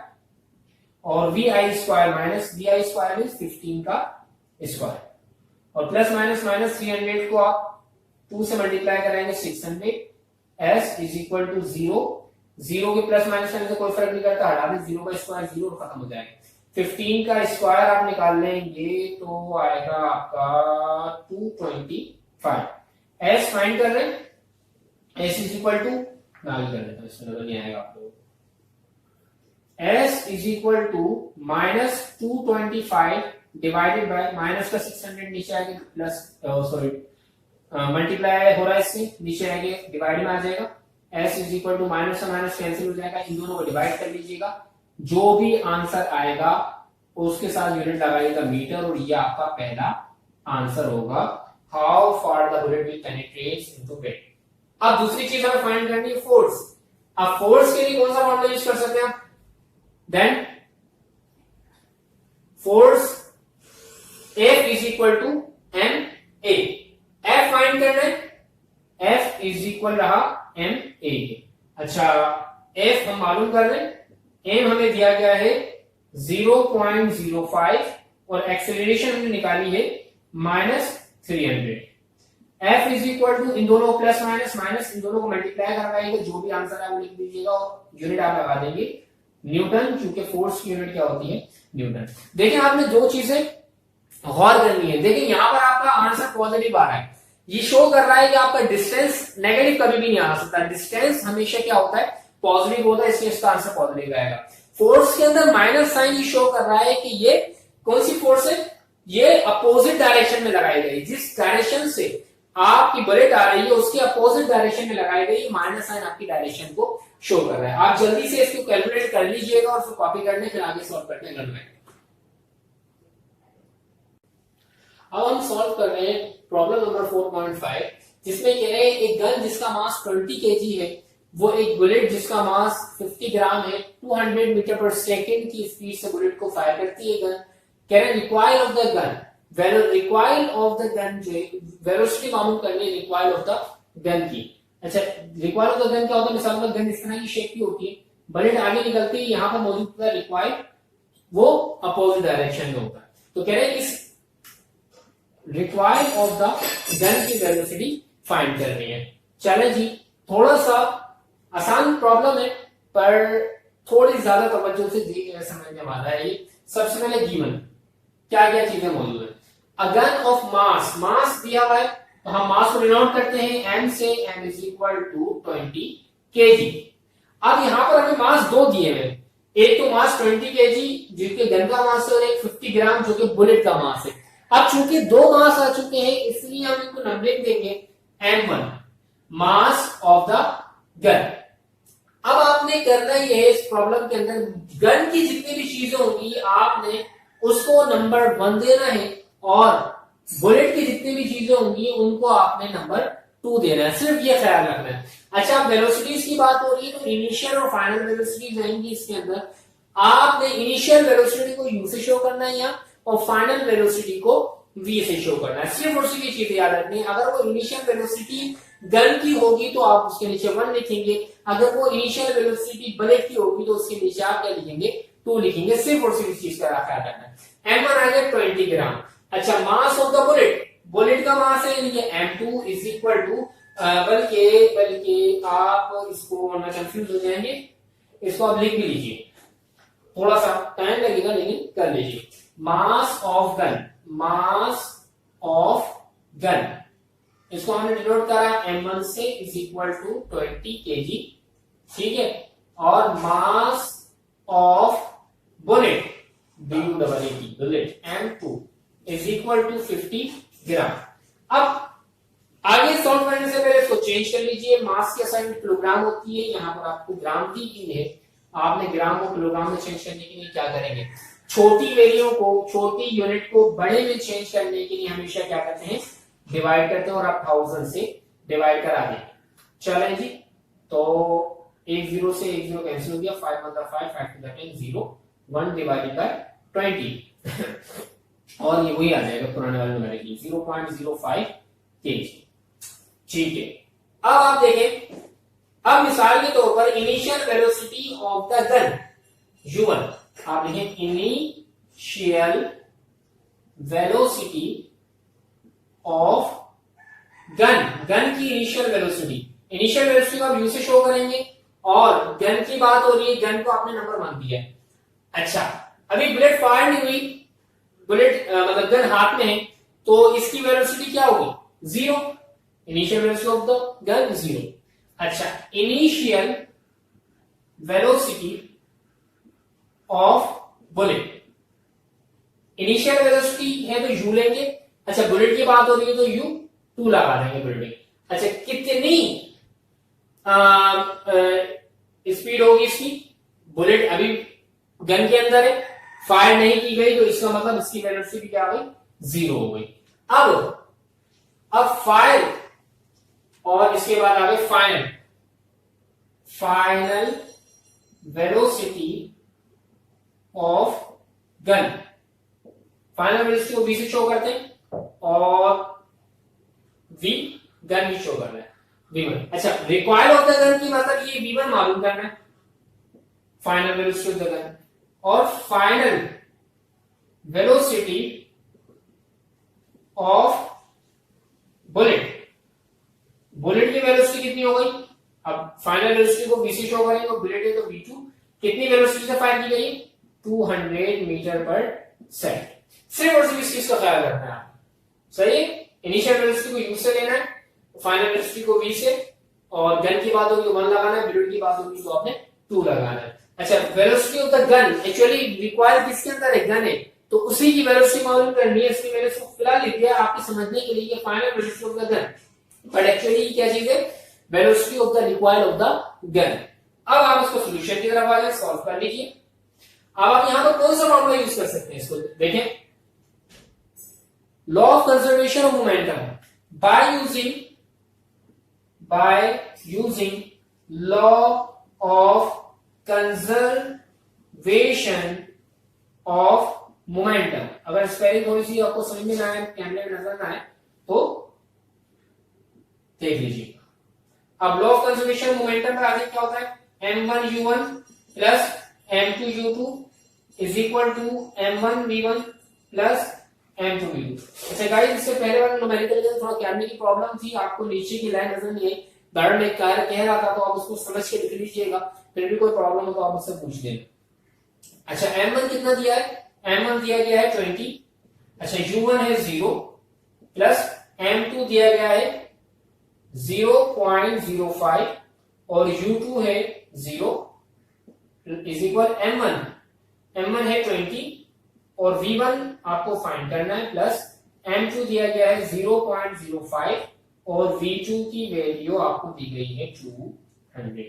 और V I square minus V I square mean 15 का स्क्वायर, और प्लस माइनस माइनस 300 को आप 2 से मल्टीप्लाई कराएंगे 600। एस इज इक्वल टू 0, 0 के प्लस माइनस करने से कोई फर्क नहीं करता, हटा दें 0 का स्क्वायर 0 खत्म हो जाएगा। 15 का स्क्वायर आप निकाल लेंगे तो आएगा आपका 225। एस फाइंड कर रहे हैं, एस इज इक्वल टू आगे कर लेता हूं, इसमें नजर नहीं आएगा आपको। S is equal to minus 225 divided by minus का 600 नीचे आएगा, प्लस सॉरी मल्टीप्लाई हो रहा है इससे, नीचे आएंगे डिवाइड में आ जाएगा। S is equal to minus से माइनस कैंसिल हो जाएगा, इन दोनों को डिवाइड कर लीजिएगा, जो भी आंसर आएगा उसके साथ यूनिट लगाइएगा मीटर, और ये आपका पहला आंसर होगा how far the bullet will penetrate into breadth. अब दूसरी चीज हमें फाइंड करनी है फोर्स। अब फोर्स के लिए कौन सा फॉर्मूला यूज कर सकते हैं आप? Then force F is equal to M A. F find करना है, F इज इक्वल रहा एम ए। अच्छा F हम मालूम कर रहे हैं, एम हमें दिया गया है 0.05 और एक्सेलरेशन हमने निकाली है -300। F इज इक्वल टू इन दोनों प्लस माइनस माइनस इन दोनों को मल्टीप्लाई करवाएंगे, जो भी आंसर है वो लिख दीजिएगा और यूनिट आप लगा देंगे न्यूटन, क्योंकि फोर्स की यूनिट क्या होती है? न्यूटन। देखिए आपने दो चीजें गौर करनी है। देखिए यहां पर आपका आंसर पॉजिटिव आ रहा है, ये शो कर रहा है कि आपका डिस्टेंस नेगेटिव कभी भी नहीं आ सकता, डिस्टेंस हमेशा क्या होता है? पॉजिटिव होता है, इसलिए इसका आंसर पॉजिटिव आएगा। फोर्स के अंदर माइनस साइन ये शो कर रहा है कि ये कौन सी फोर्स है? ये अपोजिट डायरेक्शन में लगाई गई, जिस डायरेक्शन से आपकी बुलेट आ रही है उसके अपोजिट डायरेक्शन में लगाई गई माइनस साइन आपकी डायरेक्शन को शो कर रहा है। आप जल्दी से इसको कैलकुलेट कर लीजिएगा और फिर कॉपी करने फिर आगे सॉल्व करने लग जाएंगे। अब हम सॉल्व कर रहे हैं प्रॉब्लम नंबर 4.5, जिसमें कह रहे हैं एक गन जिसका मास 20 केजी है, वो एक बुलेट जिसका मास 50 ग्राम है 200 मीटर पर सेकेंड की स्पीड से बुलेट को फायर करती है गन। कह रहे हैं require of the gun, require of the gun जो वेलोसिटी मालूम करनी है रिक्वायर ऑफ द गन की। अच्छा रिक्वायर ऑफ द गन क्या होता है? मिसाल गन इस तरह की शेप की होती है, बुलेट आगे निकलती है, यहाँ पर मौजूद होता है रिक्वायर, वो अपोजिट डायरेक्शन में होता है। तो कह रहे हैं इस रिक्वायर ऑफ द गन की वेलोसिटी फाइंड करनी है। चले जी, थोड़ा सा आसान प्रॉब्लम है पर थोड़ी ज्यादा तवज्जो से समझने वाला है ये। सबसे पहले गिवन क्या क्या चीजें मौजूद है। अ गन ऑफ मास, मास दिया हुआ है तो हम मास को डिनोट करते हैं m से, m is equal to 20 kg। अब यहां पर हमें मास दो दिए हुए, एक तो मास 20 kg जो कि गन का मास है और एक 50 ग्राम जो कि बुलेट का मास है। अब चूंकि दो मास आ चुके हैं इसलिए हम इनको नंबरिंग देंगे m1 mass of the gun. अब आपने करना ही है इस प्रॉब्लम के अंदर गन की जितनी भी चीजें होंगी आपने उसको नंबर 1 देना है और बुलेट की जितनी भी चीजें होंगी उनको आपने नंबर 2 देना है, सिर्फ ये ख्याल रखना है। अच्छा वेलोसिटीज की बात हो रही है तो इनिशियल और फाइनल वेलोसिटी आएंगी इसके अंदर। आपने इनिशियल वेलोसिटी को u से शो करना है यहाँ और फाइनल वेलोसिटी को v से शो करना है, सिर्फ उसी की चीजें याद रखनी है। अगर वो इनिशियल वेलोसिटी गन की होगी तो आप उसके नीचे 1 लिखेंगे, अगर वो इनिशियल वेलोसिटी बुलेट की होगी तो उसके नीचे आप क्या लिखेंगे? 2 लिखेंगे, सिर्फ उसी चीज का ख्याल रखना है। m1 आ गया 20 ग्राम। अच्छा mass of the bullet, bullet का मास है ये m2 इज इक्वल टू, बल्कि आप इसको वरना कंफ्यूज हो जाएंगे, इसको आप लिख भी लीजिए, थोड़ा सा टाइम लगेगा लेकिन कर लीजिए। Mass of gun, mass of gun इसको हमने डिनोट करा m1 से इज इक्वल टू 20 kg, ठीक है। और mass of bullet bullet m2 is equal to 50 gram. अब आगे सॉल्व करने से पहले इसको चेंज कर लीजिए, मास की असाइनमेंट किलोग्राम होती है, यहाँ पर आपको ग्राम दी गई है, आपने ग्राम को किलोग्राम में चेंज करने के लिए क्या करेंगे? छोटी वैल्यू को, छोटी यूनिट को बड़े में चेंज करने के लिए हमेशा क्या करते हैं? डिवाइड करते हैं और आप 1000 से डिवाइड करा देंगे। चलें जी, तो एक 0 से एक 0 कैंसिल हो गया, 5 मतलब 5, 5 to the 10 0, 1 डिवाइडेड बाय 20 और ये वही आ जाएगा पुराने वाले नंबर की 0.05 kg, ठीक है। अब आप देखें अब मिसाल के तौर पर initial velocity of the gun u1, आप लिखें इनिशियल वेलोसिटी ऑफ गन की इनिशियल वेलोसिटी को आप u से शो करेंगे और गन की बात हो रही है, गन को आपने नंबर मान दिया है। अच्छा, अभी बुलेट फायर नहीं हुई, बुलेट मतलब गन हाथ में है, तो इसकी वेलोसिटी क्या होगी? 0। Initial velocity of the gun 0। अच्छा, initial velocity of bullet, initial velocity है तो u लेंगे। अच्छा, बुलेट की बात हो रही है तो u 2 लगा देंगे बुलेट में। अच्छा, कितनी स्पीड होगी इसकी? बुलेट अभी गन के अंदर है, फायर नहीं की गई, तो इसका मतलब इसकी वेलोसिटी क्या हो गई? 0 हो गई। अब फायर और इसके बाद आ गए final velocity of gun. Final velocity को v से शो करते हैं और v गन भी शो करना है, v1। अच्छा, रिक्वायर्ड ऑफ द गन की मतलब ये v1 मालूम करना है, final velocity of the gun, और फाइनल वेलोसिटी ऑफ बुलेट की वेलोसिटी कितनी हो गई? अब फाइनल वेलोसिटी को v से शो करेंगे तो बुलेट है तो v2, कितनी वेलोसिटी से फायर की गई? 200 मीटर पर सेकंड। सिर्फ और सिर्फ इस चीज का ख्याल रखना है आप, सही है? इनिशियल वेलोसिटी को u से लेना है, फाइनल वेलोसिटी को v से, और गन की बात होगी तो 1 लगाना है, बुलेट की बात होगी तो आपने 2 लगाना है। अच्छा, velocity of the gun actually require किसके अंदर है? गन है, तो उसी की वेलोसिटी मालूम करनी है। इसकी मैंने इसको फिलहाल लिख दिया आपके समझने के लिए, final velocity of the gun, but actually क्या चीज है? Velocity of the required of the gun. अब आप इसको सॉल्यूशन की तरफ आ जाए, सॉल्व कर लीजिए। अब आप यहां पर कौन सा फॉर्मूला यूज कर सकते हैं? इसको देखें, law of conservation of momentum by using law of conservation of momentum. अगर स्पेलिंग थोड़ी सी आपको समझ में ना आए, कैमरे में नजर ना आए, तो देख लीजिए। अब law of conservation of momentum का आगे क्या होता है? m1u1 plus m2u2 is equal to m1v1 plus m2v2। अच्छा गाइस, इससे पहले वाला न्यूमेरिकल में थोड़ा कैमरे की प्रॉब्लम थी, आपको नीचे की लाइन नजर नहीं आई, मैडम ने कह रहा था, तो आप उसको समझ के लिख लीजिएगा, फिर भी कोई प्रॉब्लम हो तो आप मुझसे पूछ लेना। अच्छा, m1 कितना दिया है? m1 दिया गया है 20। अच्छा, u1 है 0 प्लस m2 दिया गया है 0.05 और u2 है 0 इज इक्वल m1 है 20 और v1 आपको फाइंड करना है, प्लस m2 दिया गया है 0.05 और v2 की वैल्यू आपको दी गई है 200।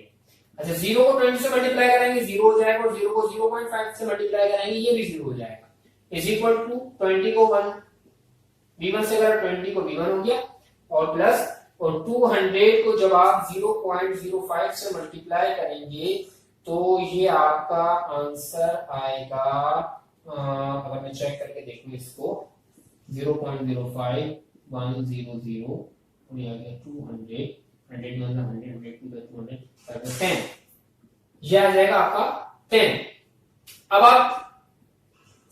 अच्छा, 0 को 20 से मल्टीप्लाई करेंगे 0 हो जाएगा, और 0 को 0.5 से मल्टीप्लाई करेंगे ये भी 0 हो जाएगा, इज इक्वल टू 20 को 1 v1 से अगर 20 को v1 हो गया, और प्लस और 200 को जब आप 0.05 से मल्टीप्लाई करेंगे तो ये आपका आंसर आएगा, अगर मैं चेक करके देखूं इसको, 0.05 100 और ये आ गया 200, 100 टू द 200 10, ये आ जाएगा आपका 10। अब आप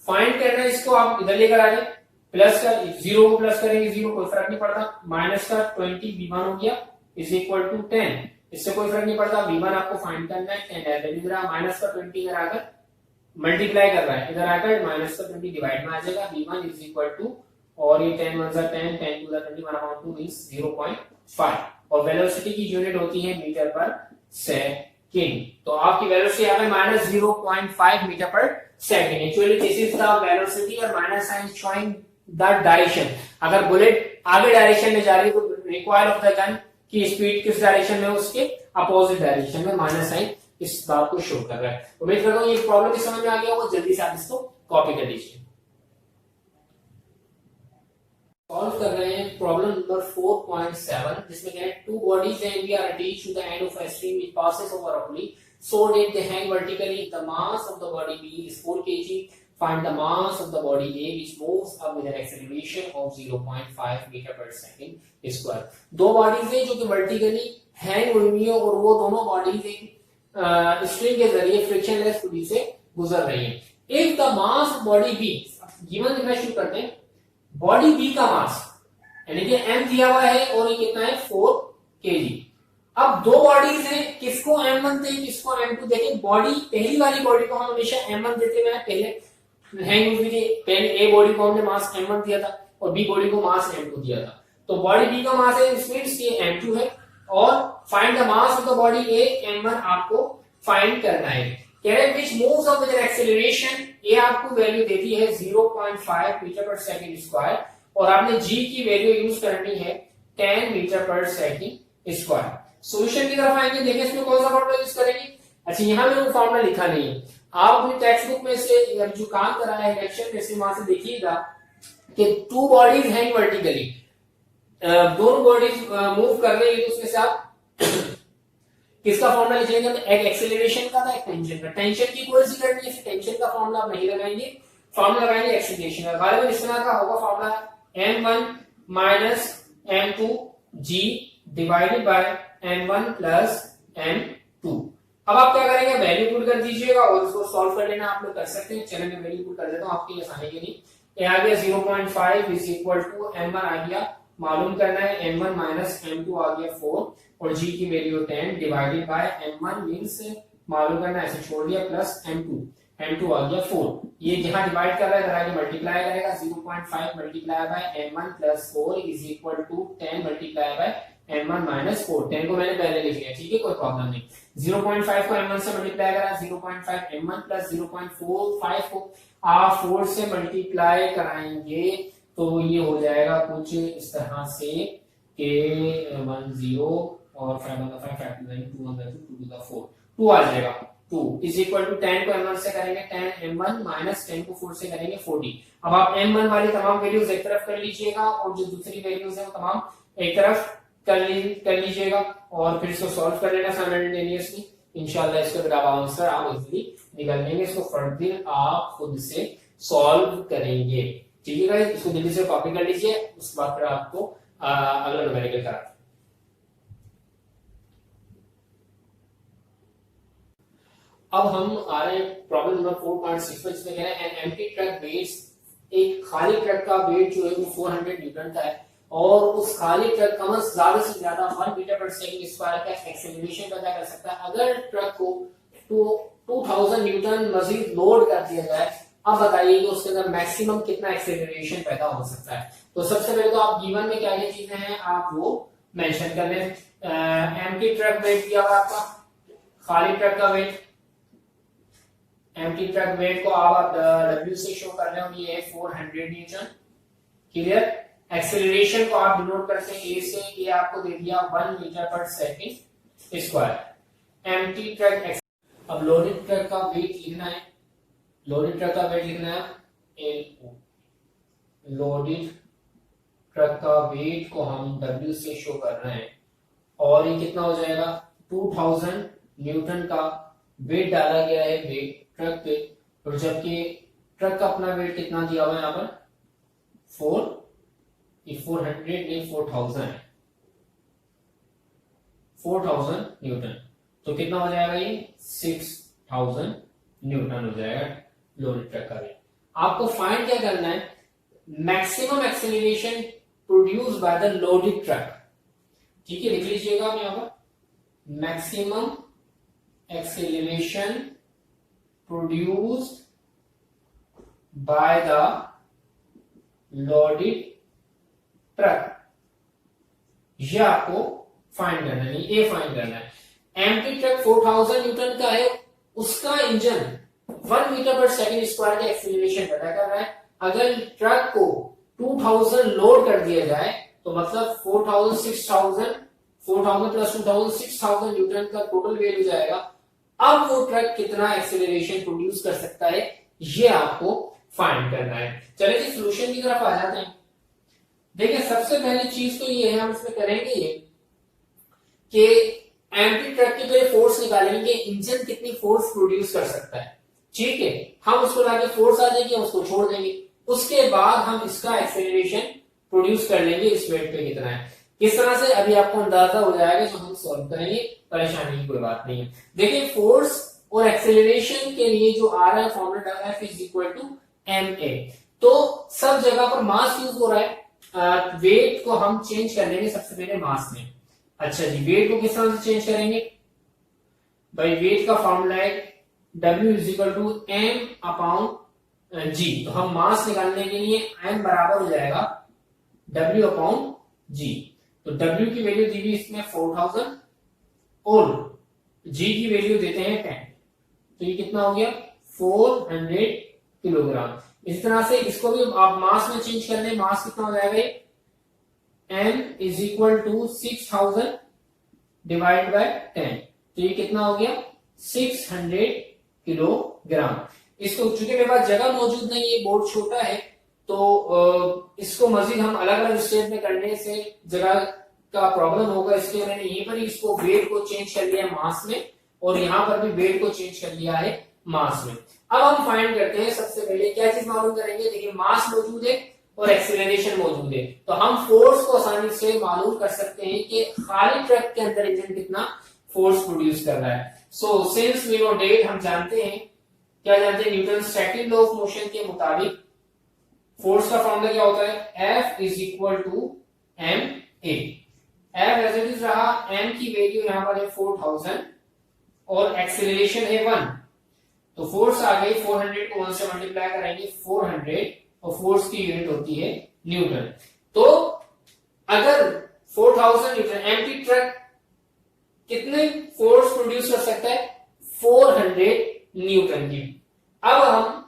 फाइंड करना है इसको, आप इधर लेकर आ जाए, प्लस का 0 को प्लस करेंगे 0 कोई फर्क नहीं पड़ता, माइनस का 20 v1 हो गया इज इक्वल टू 10, इससे कोई फर्क नहीं पड़ता, v1 आपको फाइंड करना है 10 है, लेकिन माइनस का 20 इधर आकर मल्टीप्लाई कर रहा है, इधर आकर माइनस का 20 डिवाइड में आ जाएगा, v1 इज इक्वल टू, और ये 10 1 10 10 टू द 20 1/2 मींस 0.5, और वेलोसिटी की यूनिट होती है मीटर पर सेकंड, तो आपकी वेलोसिटी आ गई माइनस 0.5 मीटर पर second. Actually this is the velocity और minus sign showing the direction. अगर बुलेट आगे डायरेक्शन में जा रही है तो रिक्वायर ऑफ द गन की स्पीड किस डायरेक्शन में, उसके अपोजिट डायरेक्शन में माइनस साइन इस बात को शो कर रहा है। उम्मीद करता हूं ये प्रॉब्लम की समझ में आ गया होगा, जल्दी से आप इसको कॉपी कर लीजिए। सॉल्व कर रहे हैं प्रॉब्लम नंबर 4.7, जिसमें कह रहे हैं two bodies and we are attached to the end of a string which passes over a pulley so that they hang vertically. The mass of the body B is 4 kg, find the mass of the body A which moves up with an acceleration of 0.5 metre पर second square. दो bodies हैं जो कि vertically hang हुई हुई है और वो दोनों बॉडीज एक स्ट्रिंग के जरिए फ्रिक्शनलेस पुली से गुजर रही हैं। If the mass body be given imagine करते हैं, बॉडी बी का मास यानी कि m दिया हुआ है और ये कितना है 4 kg। अब दो बॉडीज हैं, किसको m1 दे किसको m2 देखें। बॉडी पहली वाली बॉडी को हम हमेशा m1 देते हुए पहले हैंग हुई थी, पहले ए बॉडी को हमने मास m1 दिया था और बी बॉडी को मास m2 दिया था। तो बॉडी बी का मास है मींस ये m2 है और find the mass of the body A m1 आपको फाइंड करना है। कह रहे which moves of with acceleration, ये आपको वैल्यू देती है 0.5 मीटर पर सेकंड स्क्वायर और आपने g की वैल्यू यूज करनी है 10 मीटर पर सेकंड स्क्वायर। सॉल्यूशन की तरफ आएंगे, देखें इसमें कौन सा फॉर्मूला यूज करेंगे। अच्छा यहाँ मैंने वो फॉर्मूला लिखा नहीं है, आप अपनी टेक्स्ट बुक में से जो काम करा है लेक्चर में से वहां से देखिएगा कि टू बॉडीज हैंग वर्टिकली, दोनों बॉडीज मूव कर रही है, तो उसमें से आप किसका फॉर्मूला लिखेंगे, एक एक्सेलरेशन का था एक टेंशन का। टेंशन की कोई सी करनी है, टेंशन का फॉर्मूला आप नहीं लगाएंगे, फॉर्मूला लगाएंगे एक्सेलरेशन का। गालिबन इस तरह का होगा formula m1 minus m2 g divided by m1 plus m2। अब आप क्या करेंगे, वैल्यू पुट कर दीजिएगा और इसको सॉल्व कर लेना, आप लोग कर सकते हैं। चलिए मैं वैल्यू पुट कर देता हूं आपके लिए आसानी के लिए। ये आ गया 0.5 इज इक्वल टू m1 आ गया, मालूम करना है m1 माइनस m2 आ गया 4 और g की value 10 divided by m1 means मालूम करना ऐसे छोड़ दिया प्लस m2 आ गया 4। ये जहां डिवाइड कर रहा है आगे मल्टीप्लाई करेगा, 0.5 multiply by m1 plus 4 is equal to 10 multiply by m1 minus 4। 10 को मैंने पहले लिख लिया, ठीक है कोई प्रॉब्लम नहीं। 0.5 को m1 से मल्टीप्लाई करा, 0.5 m1 प्लस 0.45 को आप 4 से मल्टीप्लाई कराएंगे तो ये हो जाएगा कुछ इस तरह से के 1 0 और 5 1 5 5 2 2 1 2 2 4 2 आ जाएगा। 2 इज इक्वल टू 10 को m1 से करेंगे 10 m1 माइनस 10 को 4 से करेंगे 40। अब आप m1 वाली तमाम वैल्यूज एक तरफ कर लीजिएगा और जो दूसरी वैल्यूज है वो तमाम एक तरफ कर लीजिएगा और फिर इसको सॉल्व कर लेना साइमल्टेनियसली। इंशाल्लाह इसका फिर आप आंसर आप इजीली निकाल लेंगे। इसको फर्दर आप खुद से सॉल्व करेंगे, ठीक है गाइस। इसको जल्दी से कॉपी कर लीजिए, उसके बाद फिर आपको अगला न्यूमेरिकल करा। अब हम आ रहे हैं प्रॉब्लम नंबर 4.6 में, जिसमें कह रहे हैं एन एम्प्टी ट्रक वेट्स, एक खाली ट्रक का वेट जो है वो 400 न्यूटन का है और उस खाली ट्रक कम ज्यादा से ज्यादा 1 मीटर पर सेकंड स्क्वायर का एक्सेलरेशन पैदा कर सकता है। अगर ट्रक को 2000 न्यूटन मजीद लोड कर दिया जाए, अब बताइए कि उसके अंदर मैक्सिमम कितना एक्सेलरेशन पैदा हो सकता है। तो सबसे पहले तो आप गिवन में क्या क्या चीजें हैं आप वो मेंशन कर लें। एम्प्टी ट्रक वेट दिया हुआ आपका, खाली ट्रक का वेट, एम्प्टी ट्रक वेट को आप W से शो कर रहे हो, ये 400 न्यूटन, क्लियर। एक्सेलरेशन को आप डिनोट करते हैं ए से, ये आपको दे दिया 1 मीटर पर सेकंड स्क्वायर। एम्प्टी ट्रक, अब लोडेड ट्रक का वेट लिखना है, लोडेड ट्रक का वेट लिखना है LO। लोडेड ट्रक का वेट को हम W से शो कर रहे हैं और ये कितना हो जाएगा 2000 न्यूटन का वेट डाला गया है वेट ट्रक पे, और जबकि ट्रक का अपना वेट कितना दिया हुआ है यहाँ पर 400 नहीं 4000 है, 4000 न्यूटन। तो कितना हो जाएगा ये 6000 न्यूटन हो जाएगा लोडेड ट्रक का वेट। आपको फाइंड क्या करना है, maximum acceleration produce by the loaded truck, ठीक है लिख लीजिएगा आप यहां पर, maximum acceleration produced by the loaded truck, ये आपको फाइंड करना है, ये फाइंड करना है। एम्प्टी ट्रक 4000 न्यूटन का है, उसका इंजन 1 मीटर पर सेकंड स्क्वायर का एक्सेलरेशन पैदा कर रहा है। अगर ट्रक को 2000 लोड कर दिया जाए तो मतलब 4000 प्लस 2000 6000 न्यूटन का टोटल वेट हो जाएगा। अब वो ट्रक कितना एक्सेलरेशन प्रोड्यूस कर सकता है, ये आपको फाइंड करना है। चलिए जी सॉल्यूशन की तरफ आ जाते हैं। देखिए सबसे पहली चीज तो ये है, हम इसमें करेंगे ये कि एम्प्टी ट्रक की तो ये फोर्स निकालेंगे, इंजन कितनी फोर्स प्रोड्यूस कर सकता है, ठीक है, हम उसको लाके फोर्स आ जाएगी, हम उसको छोड़ देंगे, उसके बाद हम इसका एक्सेलरेशन प्रोड्यूस कर लेंगे इस वेट पे कितना है। किस तरह से अभी आपको अंदाजा हो जाएगा जो हम सॉल्व करेंगे, परेशानी की कोई बात नहीं है। देखिए फोर्स और एक्सेलरेशन के लिए जो आ रहा है formula F is equal to ma, तो सब जगह पर मास यूज हो रहा है, वेट को हम चेंज कर लेंगे सबसे पहले मास में। अच्छा जी, वेट को किस तरह से चेंज करेंगे भाई, वेट का फॉर्मूला है W is equal to m upon g, तो हम मास निकालने के लिए m बराबर हो जाएगा W अपॉन g, तो W की वैल्यू दी हुई इसमें 4000 और G की वैल्यू देते हैं 10, तो ये कितना हो गया 400 किलोग्राम। इस तरह से इसको भी आप मास में चेंज कर लें, मास कितना हो जाएगा m is equal to 6000 divide by 10, तो ये कितना हो गया 600 किलोग्राम। इसको चूंकि मेरे पास जगह मौजूद नहीं है, बोर्ड छोटा है, तो इसको मजीद हम अलग अलग स्टेप में करने से जगह का प्रॉब्लम होगा, इसलिए मैंने यहीं पर ही इसको वेट को चेंज कर लिया मास में, और यहां पर भी वेट को चेंज कर लिया है मास में। अब हम फाइंड करते हैं, सबसे पहले क्या चीज मालूम करेंगे, देखिए मास मौजूद है और एक्सीलरेशन मौजूद है, तो हम फोर्स को आसानी से मालूम कर सकते हैं कि खाली ट्रक के अंदर इंजन कितना फोर्स प्रोड्यूस कर रहा है। So since we know that, हम जानते हैं, क्या जानते हैं, Newton second law of motion के मुताबिक फोर्स का फॉर्मूला क्या होता है, F is equal to ma। F as it is रहा, m की वैल्यू यहां पर है 4000 और एक्सेलरेशन है 1, तो फोर्स आ गई 400 को 1 से मल्टीप्लाई करेंगे 400, और फोर्स की यूनिट होती है न्यूटन। तो अगर 4000 न्यूटन, एम्प्टी ट्रक कितने फोर्स प्रोड्यूस कर सकता है, 400 न्यूटन की। अब हम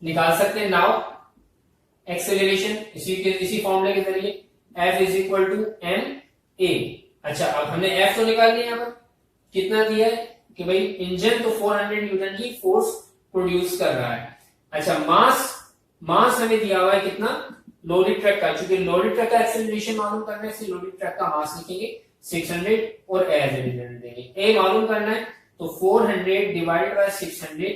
निकाल सकते हैं नाउ एक्सेलरेशन इसी फॉर्मूले के जरिए, F is equal to ma। अच्छा, अब हमने F तो निकाल लिया, यहां पर कितना दिया है कि भाई इंजन तो 400 न्यूटन की फोर्स प्रोड्यूस कर रहा है। अच्छा, मास हमें दिया हुआ है कितना, लोडेड ट्रक का, चूंकि लोडेड ट्रक का एक्सेलरेशन मालूम करने से लोडेड ट्रक का मास लिखेंगे 600 और एज रिजल्ट देंगे। ए मालूम करना है तो 400 divided by 600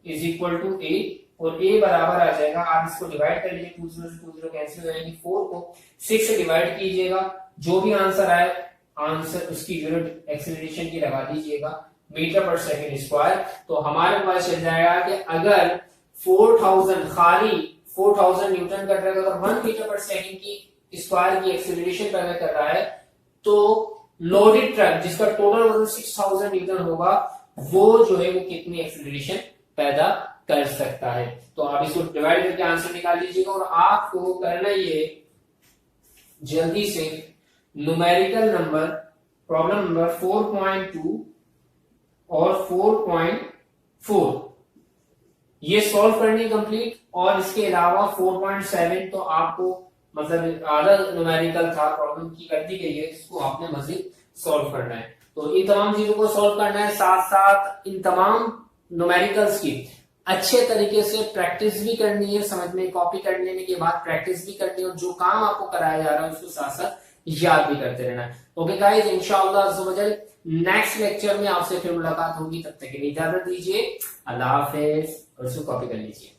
is equal to A, और ए बराबर आ जाएगा, आप इसको डिवाइड कर लीजिए, 2 0 से 2 0 कैंसिल हो जाएंगे, 4 को 6 से डिवाइड कीजिएगा, जो भी आंसर आए आंसर उसकी यूनिट एक्सेलरेशन की लगा दीजिएगा मीटर पर सेकंड स्क्वायर। तो हमारे पास चल जाएगा कि अगर 4000 खाली 4000 न्यूटन का ट्रक अगर 1 मीटर पर सेकंड की स्क्वायर की एक्सेलरेशन पैदा कर रहा है, तो लोडेड ट्रक जिसका टोटल वजन 6000 न्यूटन होगा, वो जो है वो कितनी एक्सेलरेशन पैदा कर सकता है। तो आप इसको डिवाइड करके आंसर निकाल लीजिएगा, और आपको करना ये जल्दी से न्यूमेरिकल नंबर प्रॉब्लम नंबर 4.2 और 4.4 ये सॉल्व करनी कंप्लीट, और इसके अलावा 4.7 तो आपको मतलब आधा न्यूमेरिकल था, प्रॉब्लम की कर दी गई है, इसको आपने मजीद सॉल्व करना है। तो इन तमाम चीजों को सॉल्व करना है, साथ साथ इन तमाम न्यूमेरिकल्स की अच्छे तरीके से प्रैक्टिस भी करनी है, समझ में कॉपी कर लेने के बाद प्रैक्टिस भी करनी है, और जो काम आपको कराया जा रहा है उसको साथ साथ याद भी करते रहना है। ओके गाइस, इंशाअल्लाह अज़्ज़ व जल नेक्स्ट लेक्चर में आपसे फिर मुलाकात होगी, तब तक के लिए इजाजत दीजिए, अल्लाह हाफिज, और इसको कॉपी कर लीजिए।